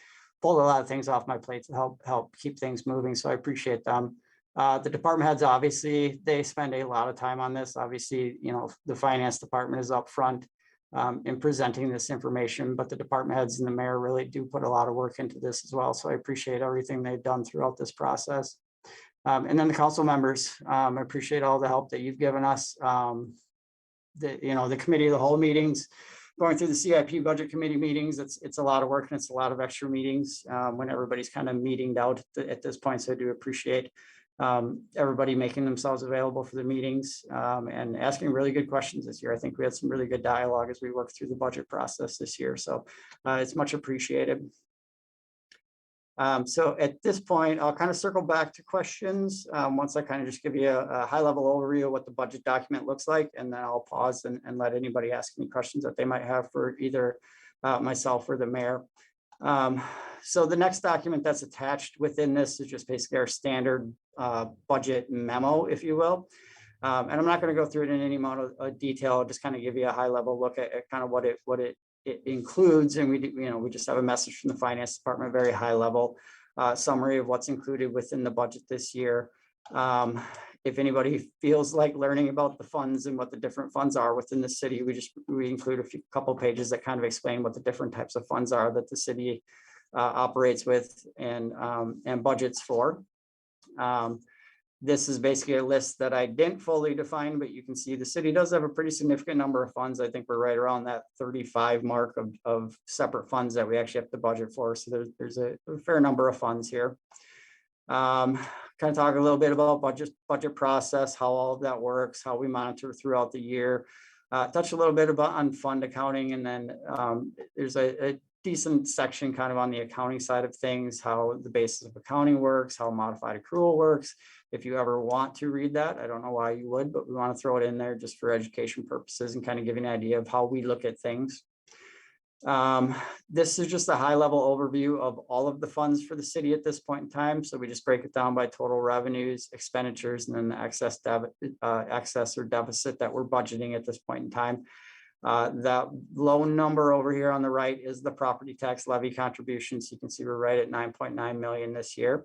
Speaker 13: pulled a lot of things off my plate to help keep things moving. So I appreciate them. The department heads, obviously, they spend a lot of time on this. Obviously, the finance department is up front in presenting this information, but the department heads and the mayor really do put a lot of work into this as well. So I appreciate everything they've done throughout this process. And then the council members, I appreciate all the help that you've given us. The committee of the whole meetings, going through the CIP budget committee meetings, it's a lot of work and it's a lot of extra meetings when everybody's kind of meetinged out at this point. So I do appreciate everybody making themselves available for the meetings and asking really good questions this year. I think we had some really good dialogue as we worked through the budget process this year. So it's much appreciated. So at this point, I'll kind of circle back to questions once I kind of just give you a high level overview of what the budget document looks like, and then I'll pause and let anybody ask any questions that they might have for either myself or the mayor. So the next document that's attached within this is just basically our standard budget memo, if you will. And I'm not going to go through it in any amount of detail. I'll just kind of give you a high level look at kind of what it it includes, and we just have a message from the finance department, very high level summary of what's included within the budget this year. If anybody feels like learning about the funds and what the different funds are within the city, we include a couple pages that kind of explain what the different types of funds are that the city operates with and budgets for. This is basically a list that I didn't fully define, but you can see the city does have a pretty significant number of funds. I think we're right around that 35 mark of separate funds that we actually have to budget for. So there's a fair number of funds here. Kind of talk a little bit about budget process, how all of that works, how we monitor throughout the year. Touch a little bit about on fund accounting, and then there's a decent section kind of on the accounting side of things, how the basis of accounting works, how modified accrual works. If you ever want to read that, I don't know why you would, but we want to throw it in there just for education purposes and kind of give you an idea of how we look at things. This is just a high level overview of all of the funds for the city at this point in time. So we just break it down by total revenues, expenditures, and then the excess or deficit that we're budgeting at this point in time. That low number over here on the right is the property tax levy contributions. You can see we're right at 9.9 million this year.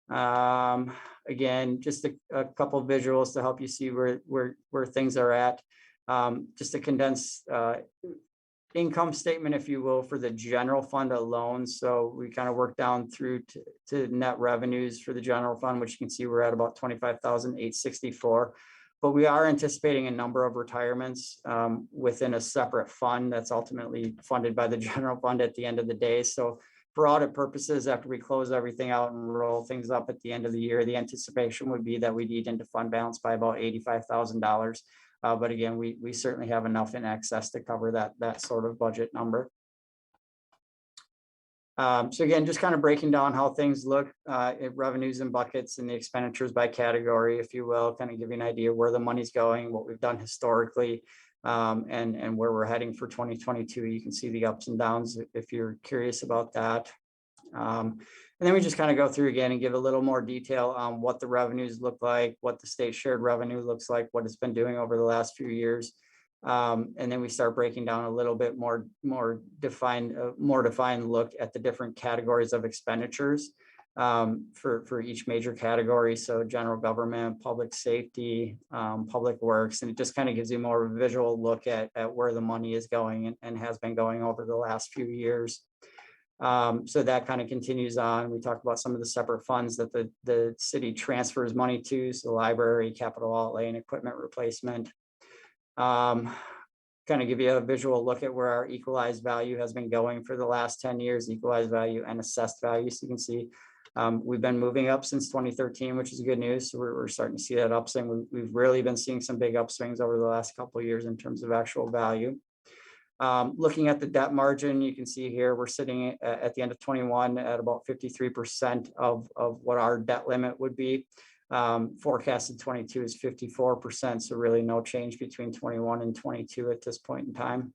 Speaker 13: Again, just a couple of visuals to help you see where things are at. Just a condensed income statement, if you will, for the general fund alone. So we kind of work down through to net revenues for the general fund, which you can see we're at about 25,864. But we are anticipating a number of retirements within a separate fund that's ultimately funded by the general fund at the end of the day. So for audit purposes, after we close everything out and roll things up at the end of the year, the anticipation would be that we eat into fund balance by about $85,000. But again, we certainly have enough in excess to cover that sort of budget number. So again, just kind of breaking down how things look at revenues and buckets and the expenditures by category, if you will, kind of give you an idea of where the money's going, what we've done historically, and where we're heading for 2022. You can see the ups and downs if you're curious about that. And then we just kind of go through again and give a little more detail on what the revenues look like, what the state shared revenue looks like, what it's been doing over the last few years. And then we start breaking down a little bit more defined look at the different categories of expenditures for each major category. So general government, public safety, public works, and it just kind of gives you more of a visual look at where the money is going and has been going over the last few years. So that kind of continues on. We talked about some of the separate funds that the city transfers money to, so the library, capital outlay, and equipment replacement. Kind of give you a visual look at where our equalized value has been going for the last 10 years, equalized value and assessed value. So you can see we've been moving up since 2013, which is good news. So we're starting to see that upswing. We've really been seeing some big upswings over the last couple of years in terms of actual value. Looking at the debt margin, you can see here we're sitting at the end of 21 at about 53% of what our debt limit would be. Forecasted 22 is 54%, so really no change between 21 and 22 at this point in time.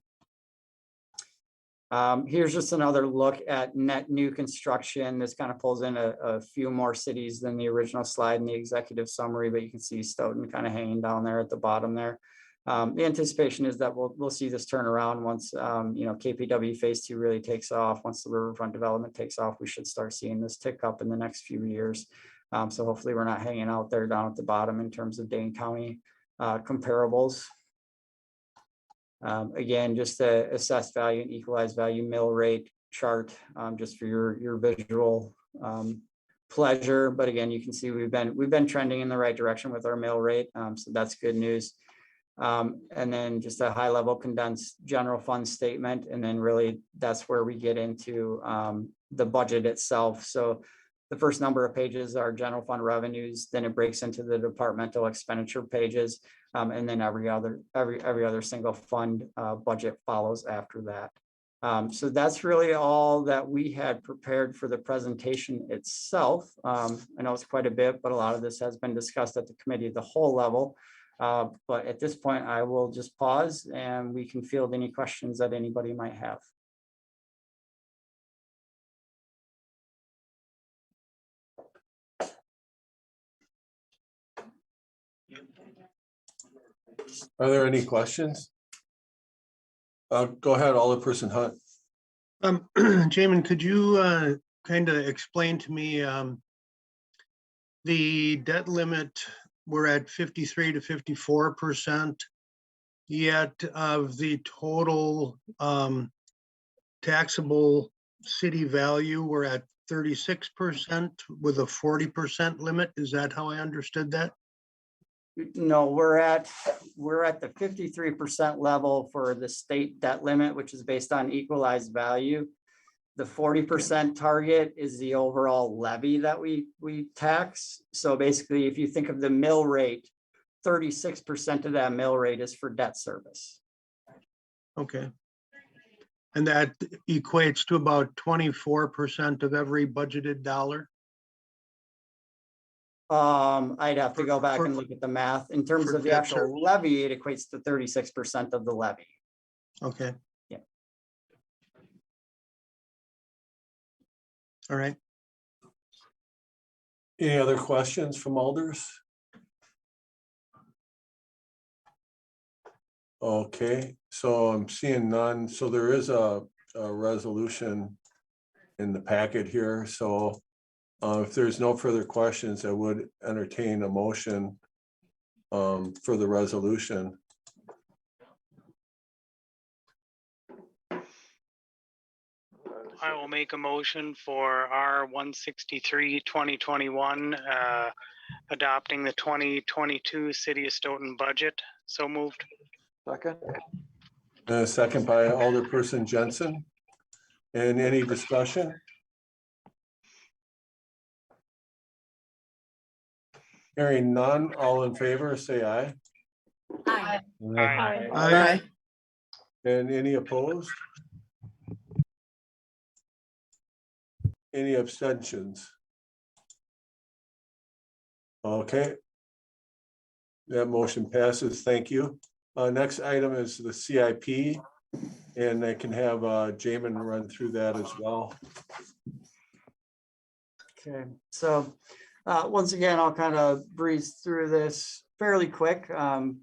Speaker 13: Here's just another look at net new construction. This kind of pulls in a few more cities than the original slide in the executive summary, but you can see Stoughton kind of hanging down there at the bottom there. The anticipation is that we'll see this turn around once KPW phase 2 really takes off. Once the riverfront development takes off, we should start seeing this tick up in the next few years. So hopefully we're not hanging out there down at the bottom in terms of Dane County comparables. Again, just the assessed value and equalized value mill rate chart, just for your visual pleasure. But again, you can see we've been trending in the right direction with our mill rate, so that's good news. And then just a high level condensed general fund statement. And then really that's where we get into the budget itself. So the first number of pages are general fund revenues, then it breaks into the departmental expenditure pages. And then every other single fund budget follows after that. So that's really all that we had prepared for the presentation itself. I know it's quite a bit, but a lot of this has been discussed at the committee at the whole level. But at this point, I will just pause and we can field any questions that anybody might have.
Speaker 1: Are there any questions? Go ahead, Alderperson Hunt.
Speaker 14: Jamin, could you kind of explain to me the debt limit? We're at 53 to 54%, yet of the total taxable city value, we're at 36% with a 40% limit. Is that how I understood that?
Speaker 13: No, we're at the 53% level for the state debt limit, which is based on equalized value. The 40% target is the overall levy that we tax. So basically, if you think of the mill rate, 36% of that mill rate is for debt service.
Speaker 14: Okay. And that equates to about 24% of every budgeted dollar?
Speaker 13: I'd have to go back and look at the math. In terms
Speaker 14: for
Speaker 13: of the
Speaker 14: debt
Speaker 13: actual
Speaker 14: service.
Speaker 13: levy, it equates to 36% of the levy.
Speaker 14: Okay.
Speaker 13: Yeah.
Speaker 14: All right.
Speaker 1: Any other questions from alders? Okay, so I'm seeing none. So there is a resolution in the packet here. So if there's no further questions, I would entertain a motion for the resolution.
Speaker 15: I will make a motion for R-163-2021, adopting the 2022 City of Stoughton budget. So moved.
Speaker 11: Second.
Speaker 1: A second by Alderperson Jensen. And any discussion? Hearing none, all in favor, say aye.
Speaker 3: Aye.
Speaker 15: Aye.
Speaker 14: Aye.
Speaker 1: And any opposed? Any abstentions? Okay. That motion passes. Thank you. Next item is the CIP, and I can have Jamin run through that as well.
Speaker 13: Okay, so once again, I'll kind of breeze through this fairly quick,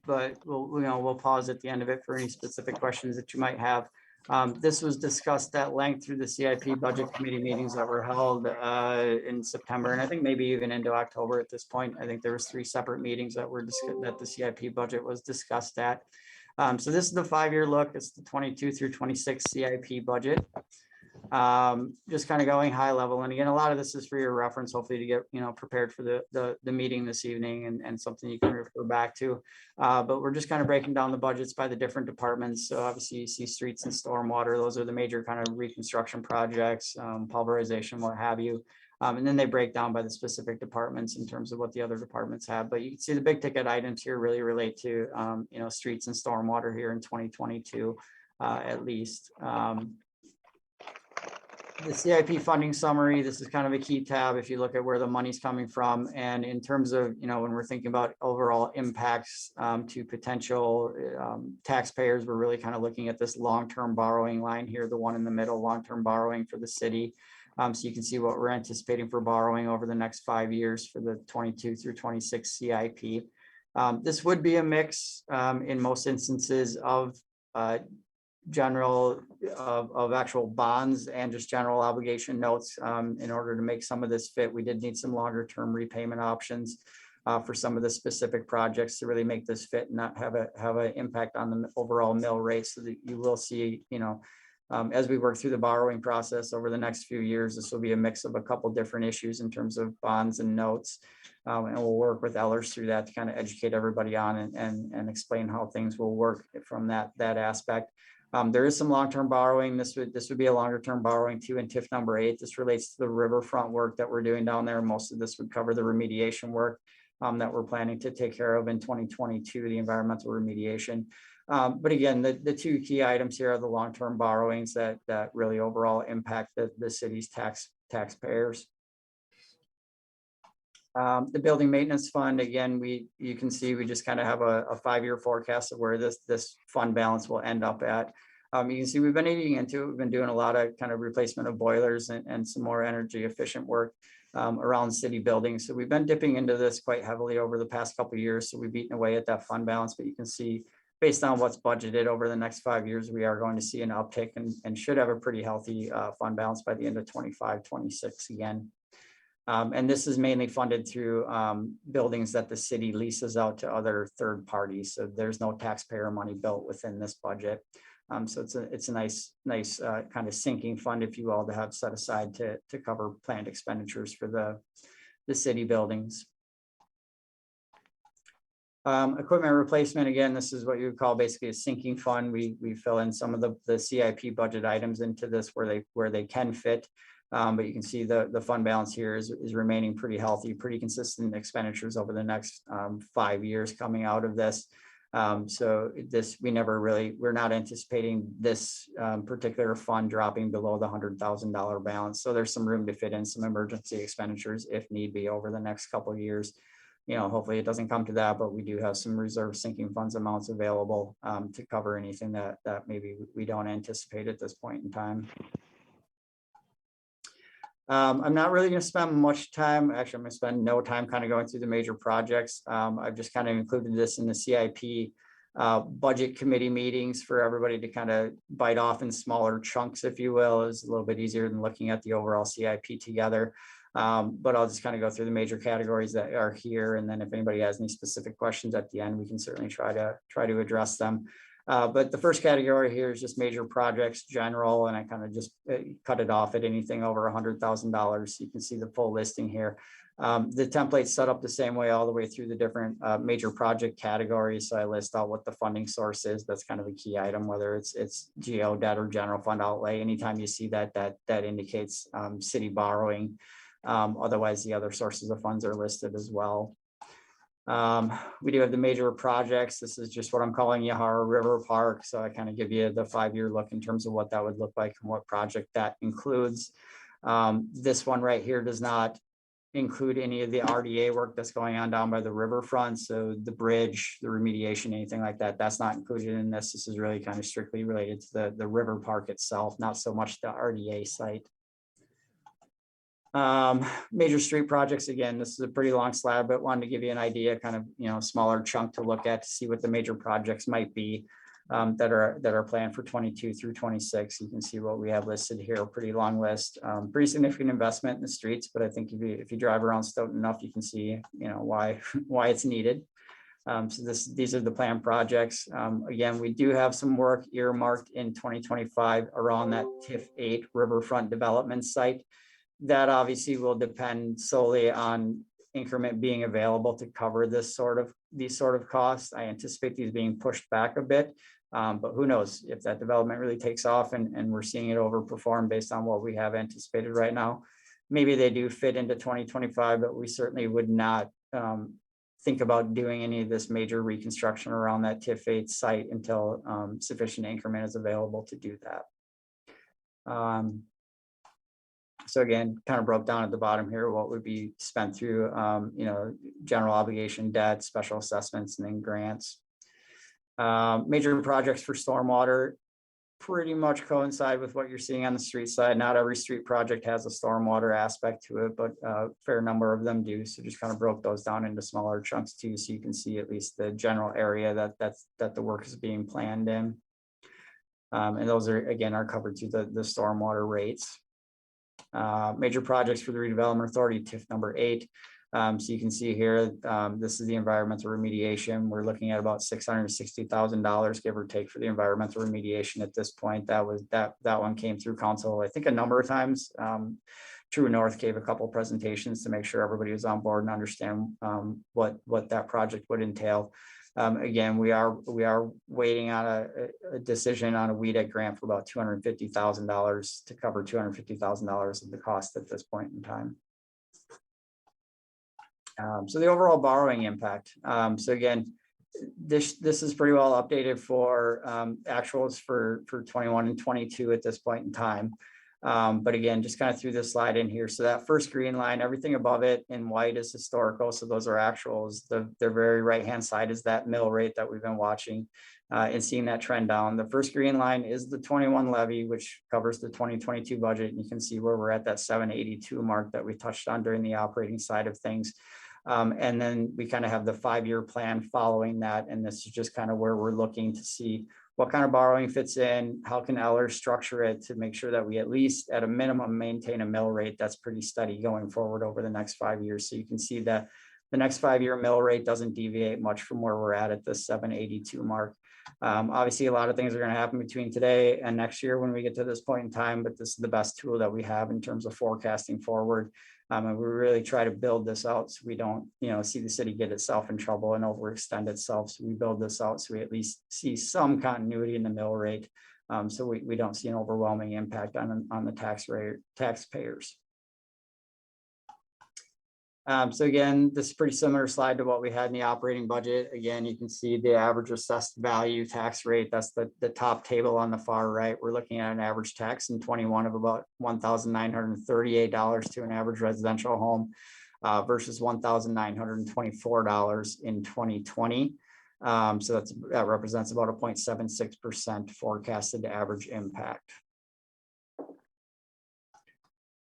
Speaker 13: but we'll pause at the end of it for any specific questions that you might have. This was discussed at length through the CIP budget committee meetings that were held in September, and I think maybe even into October at this point. I think there was 3 separate meetings that were that the CIP budget was discussed at. So this is the 5-year look. It's the 22 through 26 CIP budget. Just kind of going high level. And again, a lot of this is for your reference, hopefully to get, prepared for the meeting this evening and something you can refer back to. But we're just kind of breaking down the budgets by the different departments. So obviously you see streets and stormwater. Those are the major kind of reconstruction projects, pulverization, what have you. And then they break down by the specific departments in terms of what the other departments have. But you can see the big ticket items here really relate to, streets and stormwater here in 2022, at least. The CIP funding summary, this is kind of a key tab if you look at where the money's coming from. And in terms of, when we're thinking about overall impacts to potential taxpayers, we're really kind of looking at this long-term borrowing line here, the one in the middle, long-term borrowing for the city. So you can see what we're anticipating for borrowing over the next 5 years for the 22 through 26 CIP. This would be a mix in most instances of actual bonds and just general obligation notes. In order to make some of this fit, we did need some longer term repayment options for some of the specific projects to really make this fit and not have an impact on the overall mill rate. So that you will see, as we work through the borrowing process over the next few years, this will be a mix of a couple different issues in terms of bonds and notes. And we'll work with Ellers through that to kind of educate everybody on and explain how things will work from that aspect. There is some long-term borrowing. This would be a longer-term borrowing too in TIF number 8. This relates to the riverfront work that we're doing down there. Most of this would cover the remediation work that we're planning to take care of in 2022, the environmental remediation. But again, the 2 key items here are the long-term borrowings that really overall impact the city's taxpayers. The building maintenance fund, again, you can see we just kind of have a 5-year forecast of where this fund balance will end up at. You can see we've been eating into it. We've been doing a lot of kind of replacement of boilers and some more energy efficient work around city buildings. So we've been dipping into this quite heavily over the past couple of years. So we've eaten away at that fund balance, but you can see based on what's budgeted over the next 5 years, we are going to see an uptick and should have a pretty healthy fund balance by the end of 25, 26 again. And this is mainly funded through buildings that the city leases out to other third parties. So there's no taxpayer money built within this budget. So it's a nice kind of sinking fund, if you will, to have set aside to cover planned expenditures for the city buildings. Equipment replacement, again, this is what you would call basically a sinking fund. We fill in some of the CIP budget items into this where they can fit. But you can see the fund balance here is remaining pretty healthy, pretty consistent expenditures over the next 5 years coming out of this. So we're not anticipating this particular fund dropping below the $100,000 balance. So there's some room to fit in some emergency expenditures if need be over the next couple of years. Hopefully it doesn't come to that, but we do have some reserve sinking funds amounts available to cover anything that maybe we don't anticipate at this point in time. I'm not really going to spend much time. Actually, I'm going to spend no time kind of going through the major projects. I've just kind of included this in the CIP budget committee meetings for everybody to kind of bite off in smaller chunks, if you will. It's a little bit easier than looking at the overall CIP together. But I'll just kind of go through the major categories that are here. And then if anybody has any specific questions at the end, we can certainly try to address them. But the first category here is just major projects general, and I kind of just cut it off at anything over $100,000. You can see the full listing here. The template's set up the same way all the way through the different major project categories. So I list out what the funding source is. That's kind of a key item, whether it's GO debt or general fund outlay. Anytime you see that indicates city borrowing. Otherwise, the other sources of funds are listed as well. We do have the major projects. This is just what I'm calling Yahara River Park. So I kind of give you the 5-year look in terms of what that would look like and what project that includes. This one right here does not include any of the RDA work that's going on down by the riverfront. So the bridge, the remediation, anything like that, that's not included in this. This is really kind of strictly related to the river park itself, not so much the RDA site. Major street projects, again, this is a pretty long slide, but wanted to give you an idea, kind of, smaller chunk to look at to see what the major projects might be that are planned for 22 through 26. You can see what we have listed here, a pretty long list, pretty significant investment in the streets, but I think if you drive around Stoughton enough, you can see, why it's needed. So these are the planned projects. Again, we do have some work earmarked in 2025 around that TIF 8 riverfront development site. That obviously will depend solely on increment being available to cover these sort of costs. I anticipate these being pushed back a bit, but who knows if that development really takes off and we're seeing it overperform based on what we have anticipated right now. Maybe they do fit into 2025, but we certainly would not think about doing any of this major reconstruction around that TIF 8 site until sufficient increment is available to do that. So again, kind of broke down at the bottom here what would be spent through, general obligation debt, special assessments, and then grants. Major projects for stormwater pretty much coincide with what you're seeing on the street side. Not every street project has a stormwater aspect to it, but a fair number of them do. So just kind of broke those down into smaller chunks too, so you can see at least the general area that the work is being planned in. And those are covered through the stormwater rates. Major projects for the redevelopment authority, TIF number 8. So you can see here, this is the environmental remediation. We're looking at about $660,000, give or take, for the environmental remediation at this point. That one came through council, I think, a number of times. True North gave a couple presentations to make sure everybody was on board and understand what that project would entail. Again, we are waiting on a decision on a WEDA grant for about $250,000 to cover $250,000 of the cost at this point in time. So the overall borrowing impact. So again, this is pretty well updated for actuals for 21 and 22 at this point in time. But again, just kind of threw this slide in here. So that first green line, everything above it in white is historical. So those are actuals. The very right-hand side is that mill rate that we've been watching and seeing that trend down. The first green line is the 21 levy, which covers the 2022 budget. And you can see where we're at that 782 mark that we touched on during the operating side of things. And then we kind of have the 5-year plan following that. And this is just kind of where we're looking to see what kind of borrowing fits in, how can Eller structure it to make sure that we at least at a minimum maintain a mill rate that's pretty steady going forward over the next 5 years. So you can see that the next 5-year mill rate doesn't deviate much from where we're at the 782 mark. Obviously, a lot of things are going to happen between today and next year when we get to this point in time, but this is the best tool that we have in terms of forecasting forward. And we really try to build this out so we don't, see the city get itself in trouble and overextend itself. So we build this out so we at least see some continuity in the mill rate. So we don't see an overwhelming impact on the taxpayers. So again, this is a pretty similar slide to what we had in the operating budget. Again, you can see the average assessed value tax rate. That's the top table on the far right. We're looking at an average tax in 21 of about $1,938 to an average residential home versus $1,924 in 2020. So that represents about a 0.76% forecasted average impact.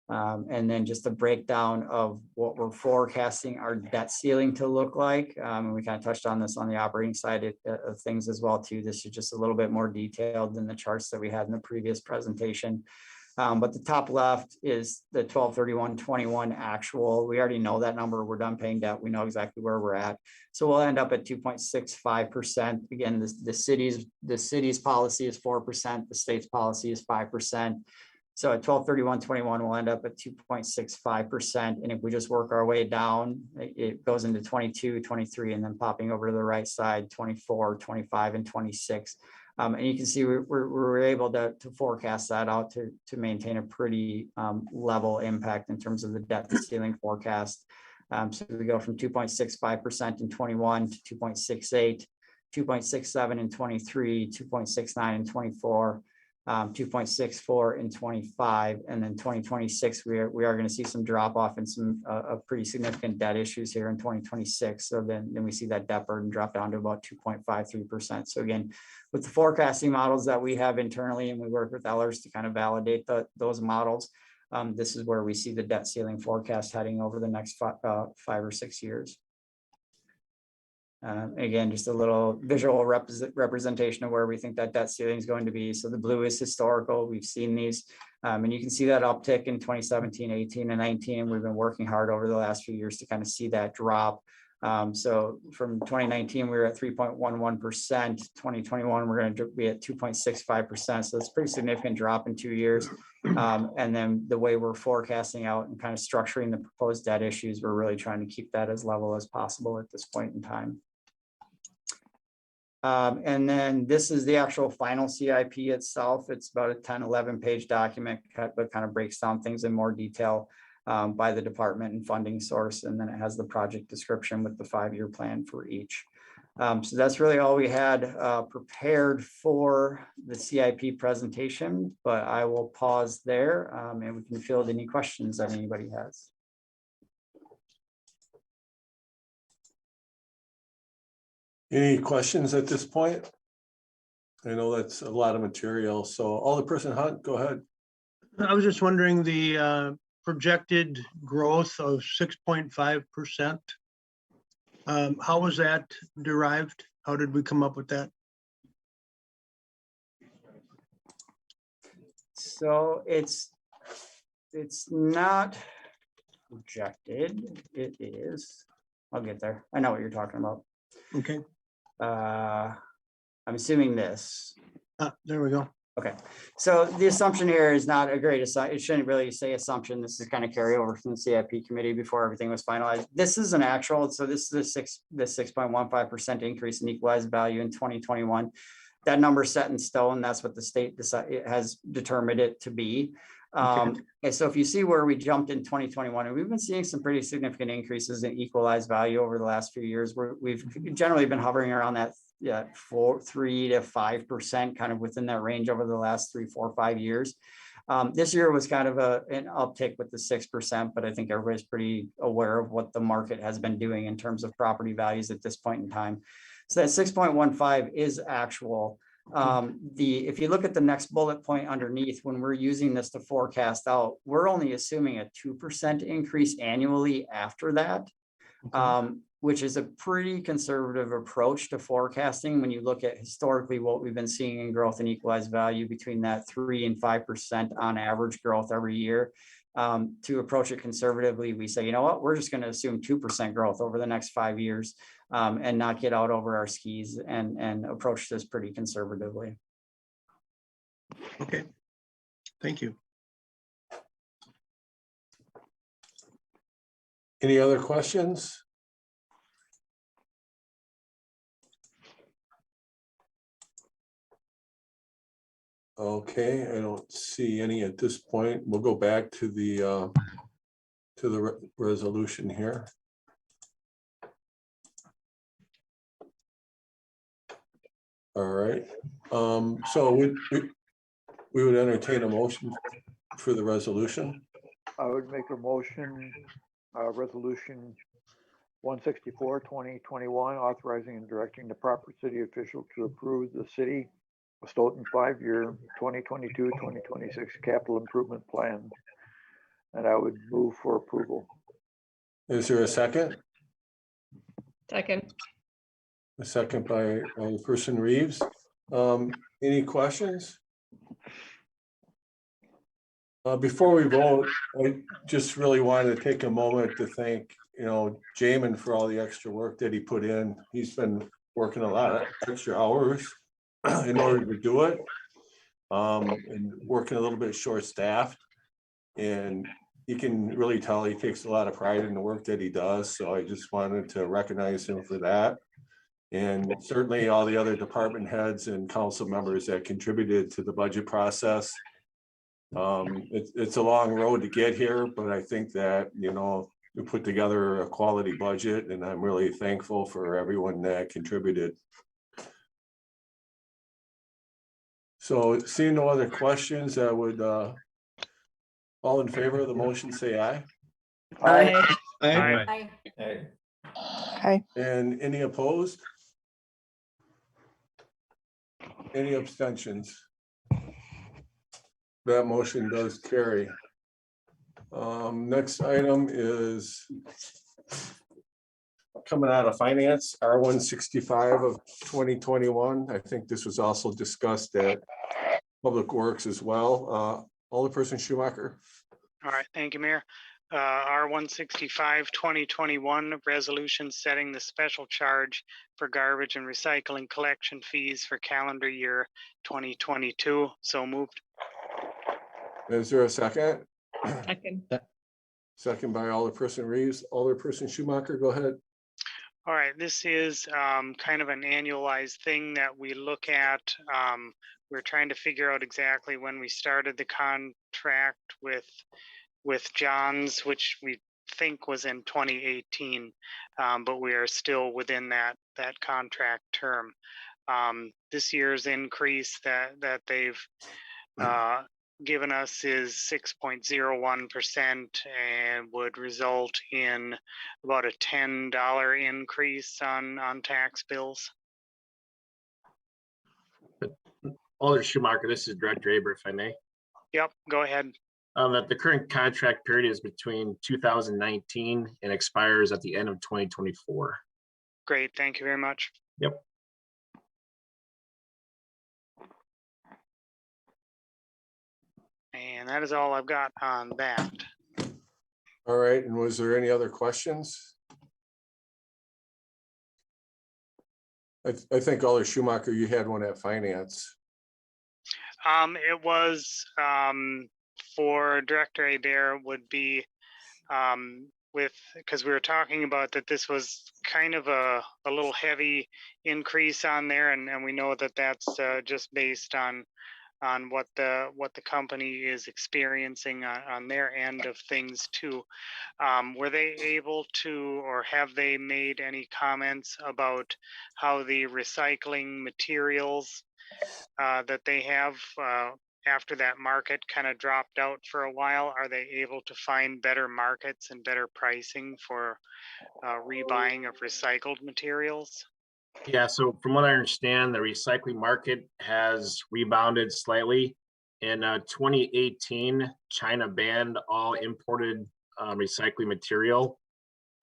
Speaker 13: And then just a breakdown of what we're forecasting our debt ceiling to look like. And we kind of touched on this on the operating side of things as well too. This is just a little bit more detailed than the charts that we had in the previous presentation. But the top left is the 12/31/21 actual. We already know that number. We're done paying debt. We know exactly where we're at. So we'll end up at 2.65%. Again, the city's policy is 4%. The state's policy is 5%. So at 12/31/21, we'll end up at 2.65%. And if we just work our way down, it goes into 22, 23, and then popping over to the right side, 24, 25, and 26. And you can see we're able to forecast that out to maintain a pretty level impact in terms of the debt ceiling forecast. So we go from 2.65% in 21 to 2.68, 2.67 in 23, 2.69 in 24. 2.64 in 25, and then 2026 we are going to see some drop off and some pretty significant debt issues here in 2026. So then we see that debt burden drop down to about 2.53%. So again, with the forecasting models that we have internally, and we work with Ellers to kind of validate those models, this is where we see the debt ceiling forecast heading over the next 5 or 6 years. Again, just a little visual representation of where we think that debt ceiling is going to be. So the blue is historical. We've seen these, and you can see that uptick in 2017, 18, and 19. We've been working hard over the last few years to kind of see that drop. So from 2019, we were at 3.11%. 2021, we're going to be at 2.65%. So it's a pretty significant drop in 2 years. And then the way we're forecasting out and kind of structuring the proposed debt issues, we're really trying to keep that as level as possible at this point in time. And then this is the actual final CIP itself. It's about a 10-11 page document, but kind of breaks down things in more detail by the department and funding source. And then it has the project description with the 5-year plan for each. So that's really all we had prepared for the CIP presentation, but I will pause there and we can field any questions that anybody has.
Speaker 1: Any questions at this point? I know that's a lot of material. So Alderperson Hunt, go ahead.
Speaker 14: I was just wondering the projected growth of 6.5%. How was that derived? How did we come up with that?
Speaker 13: So it's not projected. It is. I'll get there. I know what you're talking about.
Speaker 14: Okay.
Speaker 13: I'm assuming this.
Speaker 14: There we go.
Speaker 13: Okay, so the assumption here is not a great assumption. It shouldn't really say assumption. This is kind of carryover from the CIP committee before everything was finalized. This is an actual, so this is the 6.15% increase in equalized value in 2021. That number set in stone. That's what the state has determined it to be. And so if you see where we jumped in 2021, and we've been seeing some pretty significant increases in equalized value over the last few years, we've generally been hovering around that 3 to 5%, kind of within that range over the last 3, 4, 5 years. This year was kind of an uptick with the 6%, but I think everybody's pretty aware of what the market has been doing in terms of property values at this point in time. So that 6.15 is actual. If you look at the next bullet point underneath, when we're using this to forecast out, we're only assuming a 2% increase annually after that. which is a pretty conservative approach to forecasting. When you look at historically what we've been seeing in growth and equalized value between that 3 and 5% on average growth every year. To approach it conservatively, we say, you know what, we're just going to assume 2% growth over the next 5 years and not get out over our skis and approach this pretty conservatively.
Speaker 14: Okay, thank you.
Speaker 1: Any other questions? Okay, I don't see any at this point. We'll go back to the resolution here. All right, so we would entertain a motion for the resolution.
Speaker 11: I would make a motion, resolution 164, 2021, authorizing and directing the proper city official to approve the city of Stoughton 5-year 2022-2026 capital improvement plan. And I would move for approval.
Speaker 1: Is there a second?
Speaker 2: Second.
Speaker 1: A second by person Reeves. Any questions? Before we vote, I just really wanted to take a moment to thank, Jamin for all the extra work that he put in. He's been working a lot of extra hours in order to do it, and working a little bit short-staffed. And you can really tell he takes a lot of pride in the work that he does. So I just wanted to recognize him for that. And certainly all the other department heads and council members that contributed to the budget process. It's a long road to get here, but I think that, we put together a quality budget, and I'm really thankful for everyone that contributed. So seeing no other questions, I would, all in favor of the motion, say aye.
Speaker 2: Aye.
Speaker 4: Aye.
Speaker 2: Aye.
Speaker 1: And any opposed? Any abstentions? That motion does carry. Next item is coming out of finance, R165 of 2021. I think this was also discussed at Public Works as well. Alderperson Schumacher.
Speaker 15: All right, thank you, Mayor. R165 2021 resolution setting the special charge for garbage and recycling collection fees for calendar year 2022. So moved.
Speaker 1: Is there a second?
Speaker 2: Second.
Speaker 1: Second by Alderperson Reeves. Alderperson Schumacher, go ahead.
Speaker 15: All right, this is kind of an annualized thing that we look at. We're trying to figure out exactly when we started the contract with John's, which we think was in 2018, but we are still within that contract term. This year's increase that they've given us is 6.01% and would result in about a $10 increase on tax bills.
Speaker 16: Alder Schumacher, this is Director Aber, if I may.
Speaker 15: Yep, go ahead.
Speaker 16: That the current contract period is between 2019 and expires at the end of 2024.
Speaker 15: Great, thank you very much.
Speaker 16: Yep.
Speaker 15: And that is all I've got on that.
Speaker 1: All right, and was there any other questions? I think Alder Schumacher, you had one at finance.
Speaker 15: It was for Director Adair would be because we were talking about that this was kind of a little heavy increase on there, and we know that that's just based on what the company is experiencing on their end of things too. Were they able to, or have they made any comments about how the recycling materials that they have after that market kind of dropped out for a while? Are they able to find better markets and better pricing for rebuying of recycled materials?
Speaker 16: Yeah, so from what I understand, the recycling market has rebounded slightly. In 2018, China banned all imported recycling material.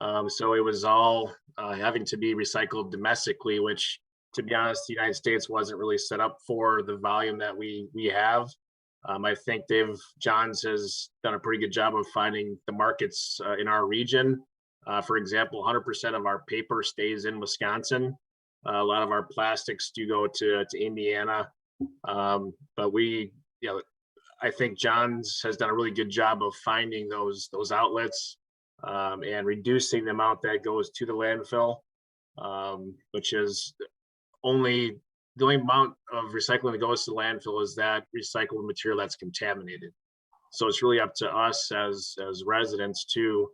Speaker 16: So it was all having to be recycled domestically, which, to be honest, the United States wasn't really set up for the volume that we have. I think Johns has done a pretty good job of finding the markets in our region. For example, 100% of our paper stays in Wisconsin. A lot of our plastics do go to Indiana. But I think Johns has done a really good job of finding those outlets and reducing the amount that goes to the landfill, which is the only amount of recycling that goes to the landfill is that recycled material that's contaminated. So it's really up to us as residents to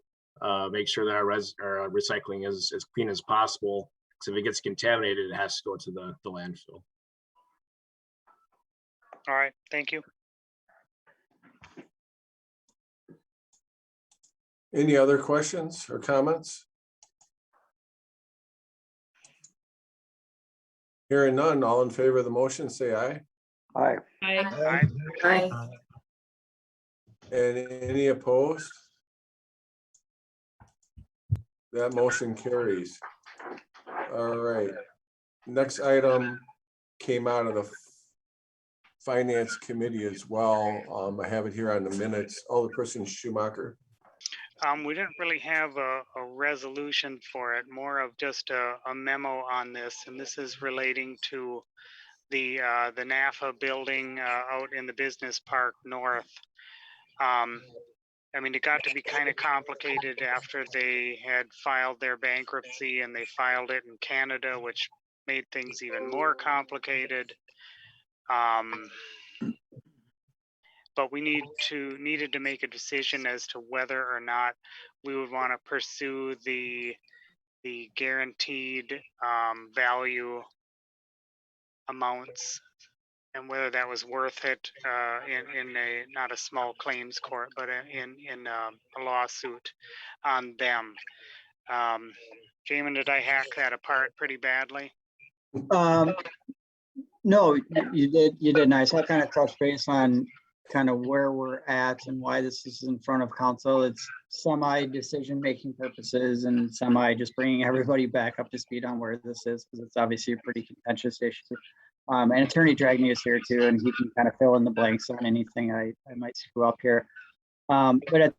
Speaker 16: make sure that our recycling is as clean as possible. Because if it gets contaminated, it has to go to the landfill.
Speaker 15: All right, thank you.
Speaker 1: Any other questions or comments? Hearing none, all in favor of the motion, say aye.
Speaker 11: Aye.
Speaker 2: Aye.
Speaker 10: Aye.
Speaker 1: And any opposed? That motion carries. All right. Next item came out of the Finance Committee as well. I have it here on the minutes. Alderperson Schumacher.
Speaker 15: We didn't really have a resolution for it, more of just a memo on this, and this is relating to the NAFA building out in the business park north. I mean, it got to be kind of complicated after they had filed their bankruptcy, and they filed it in Canada, which made things even more complicated. But we needed to make a decision as to whether or not we would want to pursue the guaranteed value amounts, and whether that was worth it in a not a small claims court, but in a lawsuit on them. Jamin, did I hack that apart pretty badly?
Speaker 12: No, you did nice. I'll kind of touch base on kind of where we're at and why this is in front of council. It's semi decision making purposes and semi just bringing everybody back up to speed on where this is, because it's obviously a pretty contentious issue. And Attorney Dragney is here too, and he can kind of fill in the blanks on anything I might screw up here. But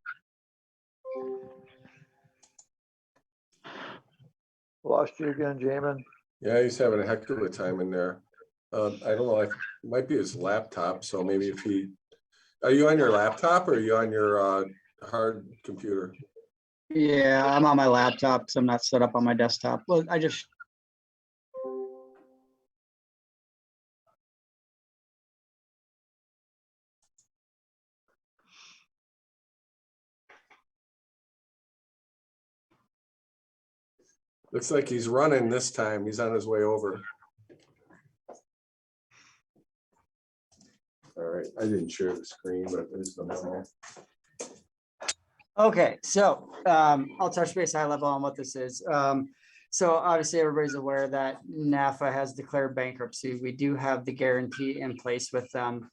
Speaker 11: Lost you again, Jamin.
Speaker 1: Yeah, he's having a heck of a time in there. I don't know, it might be his laptop, so maybe if he, are you on your laptop or are you on your hard computer?
Speaker 12: yeah, I'm on my laptop because I'm not set up on my desktop. Well, I just
Speaker 1: Looks like he's running this time. He's on his way over. All right, I didn't share the screen, but there's the memo.
Speaker 13: Okay, so I'll touch base high level on what this is. So obviously everybody's aware that NAFA has declared bankruptcy. We do have the guarantee in place with them.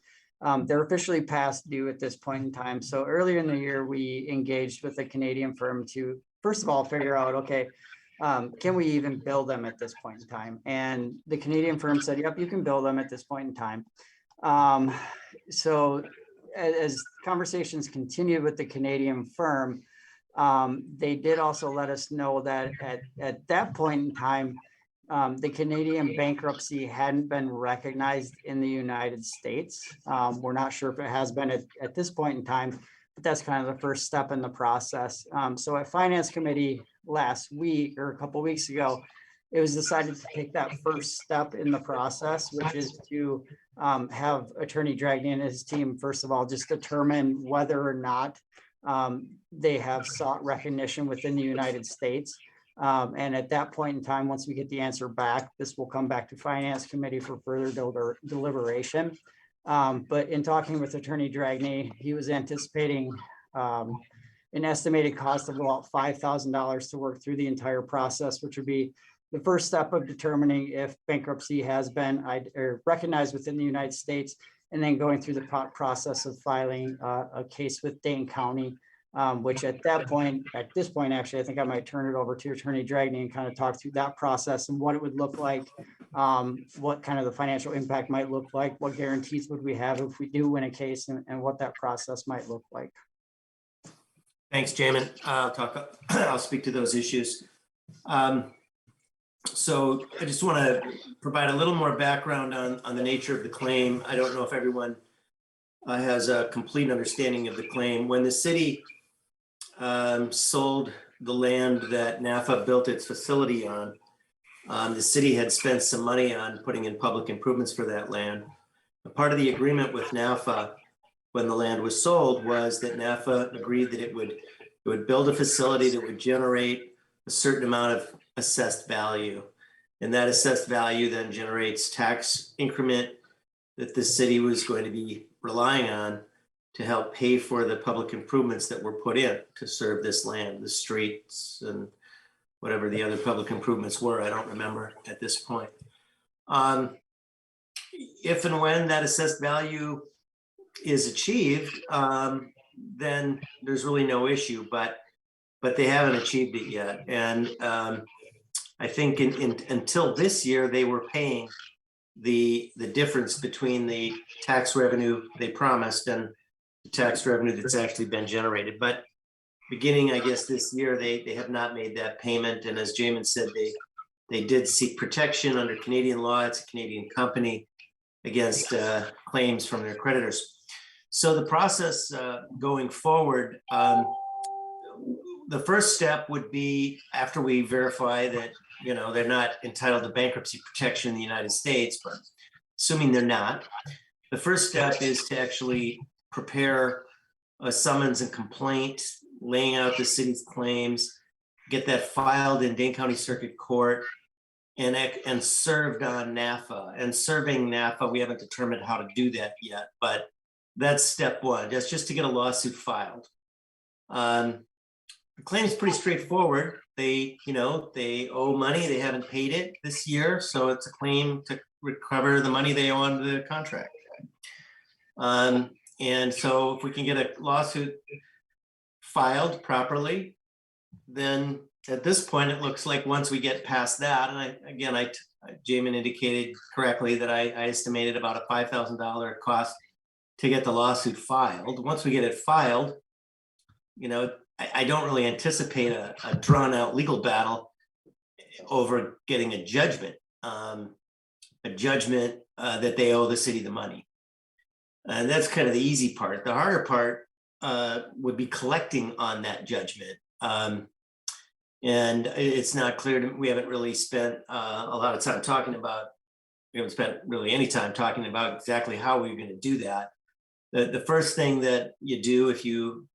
Speaker 13: They're officially past due at this point in time. So earlier in the year, we engaged with a Canadian firm to, first of all, figure out, okay, can we even bill them at this point in time? And the Canadian firm said, yep, you can bill them at this point in time. So as conversations continued with the Canadian firm, they did also let us know that at that point in time, the Canadian bankruptcy hadn't been recognized in the United States. We're not sure if it has been at this point in time, but that's kind of the first step in the process. So at Finance Committee last week or a couple of weeks ago, it was decided to take that first step in the process, which is to have Attorney Dragney and his team, first of all, just determine whether or not they have sought recognition within the United States. And at that point in time, once we get the answer back, this will come back to Finance Committee for further deliberation. But in talking with Attorney Dragney, he was anticipating an estimated cost of about $5,000 to work through the entire process, which would be the first step of determining if bankruptcy has been recognized within the United States, and then going through the process of filing a case with Dane County which at this point, actually, I think I might turn it over to Attorney Dragney and kind of talk through that process and what it would look like, what kind of the financial impact might look like, what guarantees would we have if we do win a case, and what that process might look like.
Speaker 17: Thanks, Jamin. I'll speak to those issues. So I just want to provide a little more background on the nature of the claim. I don't know if everyone has a complete understanding of the claim. When the city sold the land that NAFA built its facility on, the city had spent some money on putting in public improvements for that land. A part of the agreement with NAFA when the land was sold was that NAFA agreed that it would build a facility that would generate a certain amount of assessed value. And that assessed value then generates tax increment that the city was going to be relying on to help pay for the public improvements that were put in to serve this land, the streets and whatever the other public improvements were. I don't remember at this point. If and when that assessed value is achieved, then there's really no issue, but they haven't achieved it yet. And I think until this year, they were paying the difference between the tax revenue they promised and the tax revenue that's actually been generated. But beginning, I guess, this year, they have not made that payment. And as Jamin said, they did seek protection under Canadian law. It's a Canadian company against claims from their creditors. So the process going forward, the first step would be after we verify that, you know, they're not entitled to bankruptcy protection in the United States, but assuming they're not, the first step is to actually prepare a summons and complaint, laying out the city's claims, get that filed in Dane County Circuit Court and served on NAFA. And serving NAFA, we haven't determined how to do that yet, but that's step one. That's just to get a lawsuit filed. The claim is pretty straightforward. They owe money. They haven't paid it this year, so it's a claim to recover the money they owe under the contract. And so if we can get a lawsuit filed properly, then at this point, it looks like once we get past that, and Jamin indicated correctly that I estimated about a $5,000 cost to get the lawsuit filed. Once we get it filed, you know, I don't really anticipate a drawn out legal battle over getting a judgment that they owe the city the money. And that's kind of the easy part. The harder part would be collecting on that judgment. And it's not clear to me, we haven't really spent a lot of time talking about, we haven't spent really any time talking about exactly how we're going to do that. The first thing that you do if you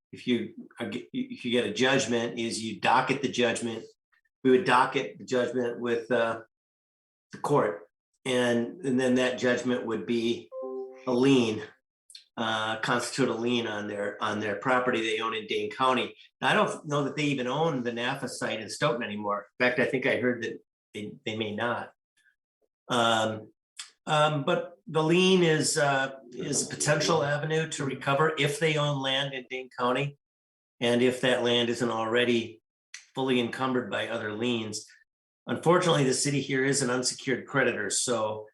Speaker 17: get a judgment is you docket the judgment. We would docket the judgment with the court, and then that judgment would be a lien, constitute a lien on their property they own in Dane County. Now, I don't know that they even own the NAFA site in Stoughton anymore. In fact, I think I heard that they may not. But the lien is a potential avenue to recover if they own land in Dane County, and if that land isn't already fully encumbered by other liens. Unfortunately, the city here is an unsecured creditor, so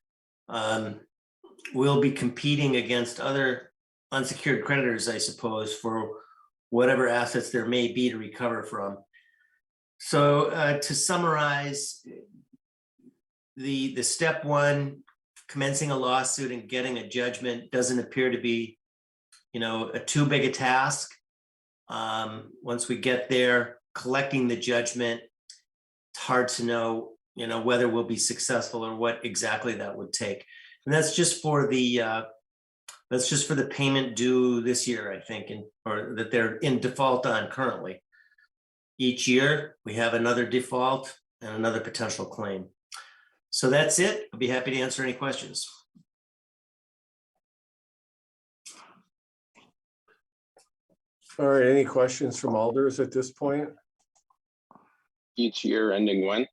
Speaker 17: we'll be competing against other unsecured creditors, I suppose, for whatever assets there may be to recover from. So to summarize, the step one, commencing a lawsuit and getting a judgment doesn't appear to be, you know, too big a task. Once we get there, collecting the judgment, it's hard to know, you know, whether we'll be successful or what exactly that would take. And that's just for the payment due this year, I think, or that they're in default on currently. Each year we have another default and another potential claim. So that's it. I'll be happy to answer any questions.
Speaker 1: All right, any questions from alders at this point?
Speaker 5: Each year ending when?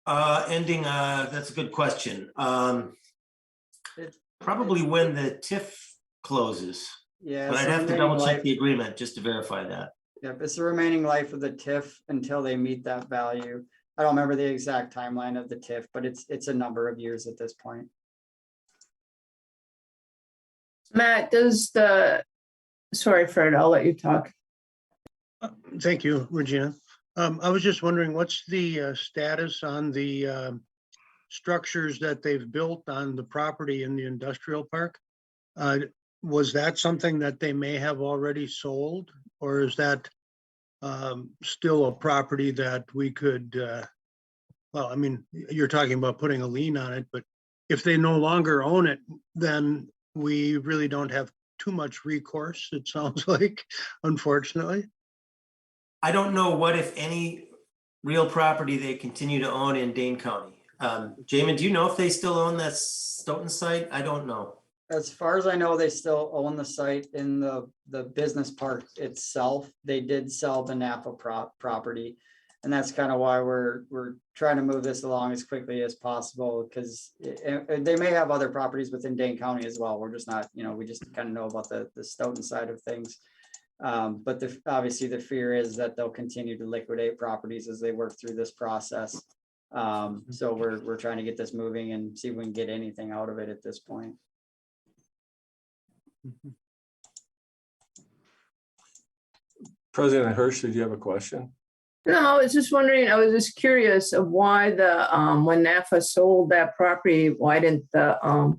Speaker 17: That's a good question. Probably when the TIF closes.
Speaker 13: Yeah.
Speaker 17: But
Speaker 13: it's
Speaker 17: I'd
Speaker 13: the
Speaker 17: have to
Speaker 13: remaining
Speaker 17: double check
Speaker 13: life-
Speaker 17: the agreement just to verify that.
Speaker 13: Yep, it's the remaining life of the TIF until they meet that value. I don't remember the exact timeline of the TIF, but it's a number of years at this point.
Speaker 10: Matt, sorry, Fred, I'll let you talk.
Speaker 14: Thank you, Regina. I was just wondering, what's the status on the structures that they've built on the property in the industrial park? Was that something that they may have already sold, or is that still a property that we could, well, I mean, you're talking about putting a lien on it, but if they no longer own it, then we really don't have too much recourse, it sounds like, unfortunately.
Speaker 17: I don't know what, if any, real property they continue to own in Dane County. Jamin, do you know if they still own that Stoughton site? I don't know.
Speaker 13: As far as I know, they still own the site in the business park itself. They did sell the Napa property. And that's kind of why we're trying to move this along as quickly as possible, because they may have other properties within Dane County as well. We're just not, we just kind of know about the Stoughton side of things. But obviously the fear is that they'll continue to liquidate properties as they work through this process. So we're trying to get this moving and see if we can get anything out of it at this point.
Speaker 1: President Hirsch, did you have a question?
Speaker 10: No, I was just wondering, I was just curious of why when NAFA sold that property, why didn't the